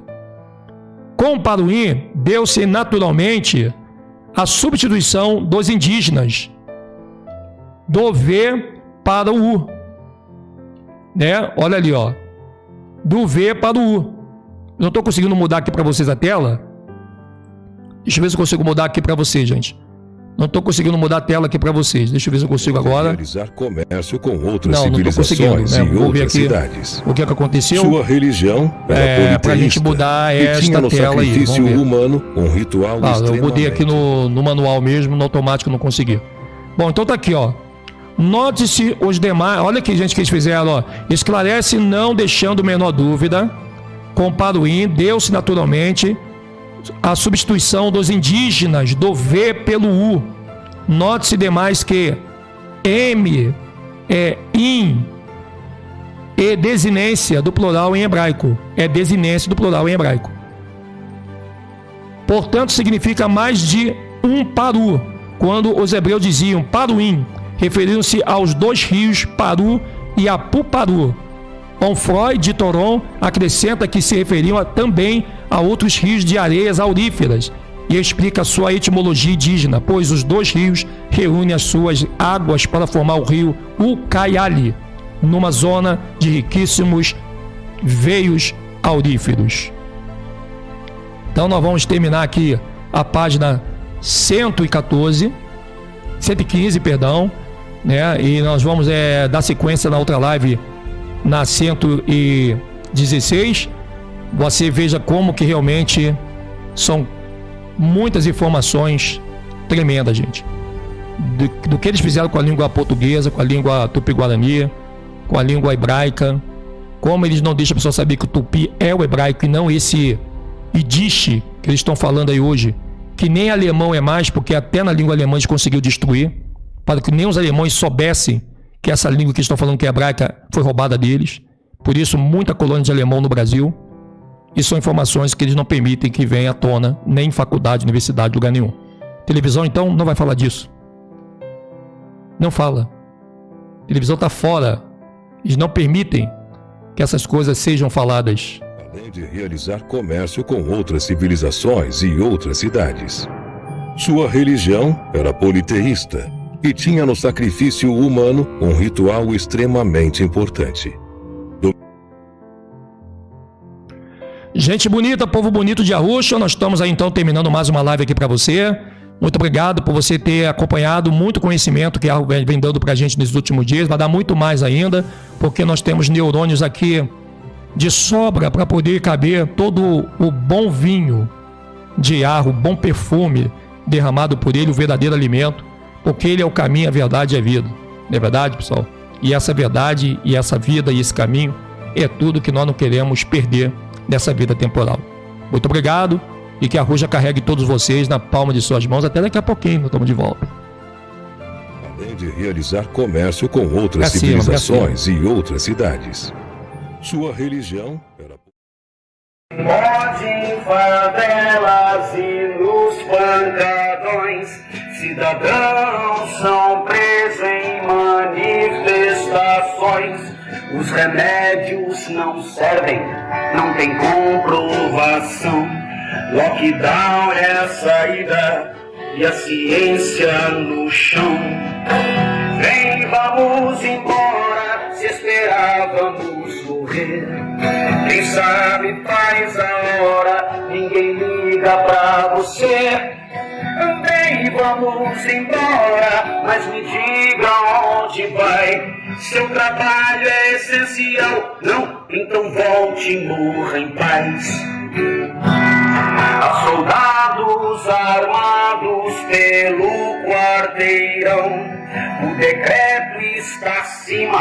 Com o Paruim, deu-se naturalmente a substituição dos indígenas do V para o U. Né? Olha ali, ó. Do V para o U. Não estou conseguindo mudar aqui para vocês a tela. Deixa eu ver se eu consigo mudar aqui para vocês, gente. Não estou conseguindo mudar a tela aqui para vocês. Deixa eu ver se eu consigo agora. Realizar comércio com outras civilizações e outras cidades. O que aconteceu? Sua religião era para a gente mudar esta tinha no tela aí. sacrifício humano um ritual eu mudei aqui no manual mesmo, no automático não consegui. Bom, então tá aqui, ó. Note-se os demais. Olha aqui, gente, que eles fizeram, ó. Esclarece não deixando a menor dúvida. Com Paruim, deu-se naturalmente a substituição dos indígenas do V pelo U. Note-se demais que M é in e desinência do plural em hebraico. É desinência do plural em hebraico. Portanto, significa mais de um paru. Quando os hebreus diziam Paruim, referindo-se aos dois rios Paru e Apuparu. Onfroy de Toron acrescenta que se referiam também a outros rios de areias auríferas e explica sua etimologia indígena, pois os dois rios reúnem as suas águas para formar o rio Ucayali, numa zona de riquíssimos veios auríferos. Então nós vamos terminar aqui a página 115, né? E nós vamos dar sequência na outra live na 116. Você veja como que realmente são muitas informações tremendas, gente, do que eles fizeram com a língua portuguesa, com a língua tupi-guarani, com a língua hebraica, como eles não deixam a pessoa saber que o tupi é o hebraico e não esse Yiddish que eles estão falando aí hoje, que nem alemão é mais, porque até na língua alemã eles conseguiram destruir, para que nem os alemães soubessem que essa língua que estão falando que é hebraica foi roubada deles. Por isso, muita colônia de alemão no Brasil. E são informações que eles não permitem que venha à tona, nem em faculdade, universidade, lugar nenhum. Televisão, então, não vai falar disso. Não fala. Televisão está fora. Eles não permitem que essas coisas sejam faladas. Além de realizar comércio com outras civilizações e outras cidades. Sua religião era politeísta e tinha no sacrifício humano um ritual extremamente importante. Gente bonita, povo bonito de Arusha, nós estamos aí então terminando mais uma live aqui para você. Muito obrigado por você ter acompanhado, muito conhecimento que a vem dando para a gente nesses últimos dias. Vai dar muito mais ainda, porque nós temos neurônios aqui de sobra para poder caber todo o bom vinho de Arro, o bom perfume derramado por ele, o verdadeiro alimento, porque ele é o caminho, a verdade e a vida. Não é verdade, pessoal? E essa verdade e essa vida e esse caminho é tudo que nós não queremos perder dessa vida temporal. Muito obrigado e que a Arusha carregue todos vocês na palma de suas mãos. Até daqui a pouquinho, nós estamos de volta. Além de realizar comércio com outras civilizações e outras cidades. Sua religião era... Morte em favelas e nos pancadões, cidadãos são presos em manifestações. Os remédios não servem, não tem comprovação. Lockdown é a saída e a ciência no chão. Vem, vamos embora, se esperávamos morrer. Quem sabe faz a hora, ninguém liga pra você. Vem, vamos embora, mas me diga onde vai. Seu trabalho é essencial, não? Então volte e morra em paz. Há soldados armados pelo quarteirão. O decreto está acima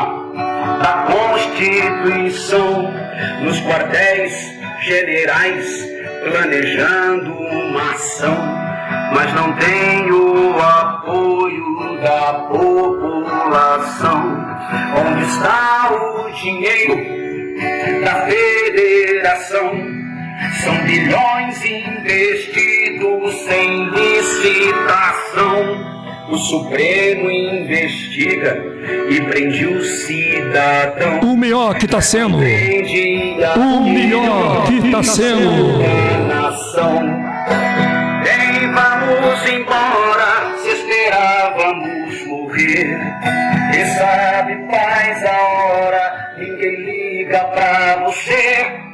da Constituição. Nos quartéis generais planejando uma ação, mas não tem o apoio da população. Onde está o dinheiro da federação? São bilhões investidos sem licitação. O Supremo investiga e prende o cidadão. O melhor que está sendo. O melhor que está sendo. Bem, vamos embora, se esperávamos morrer. Quem sabe faz a hora, ninguém liga pra você.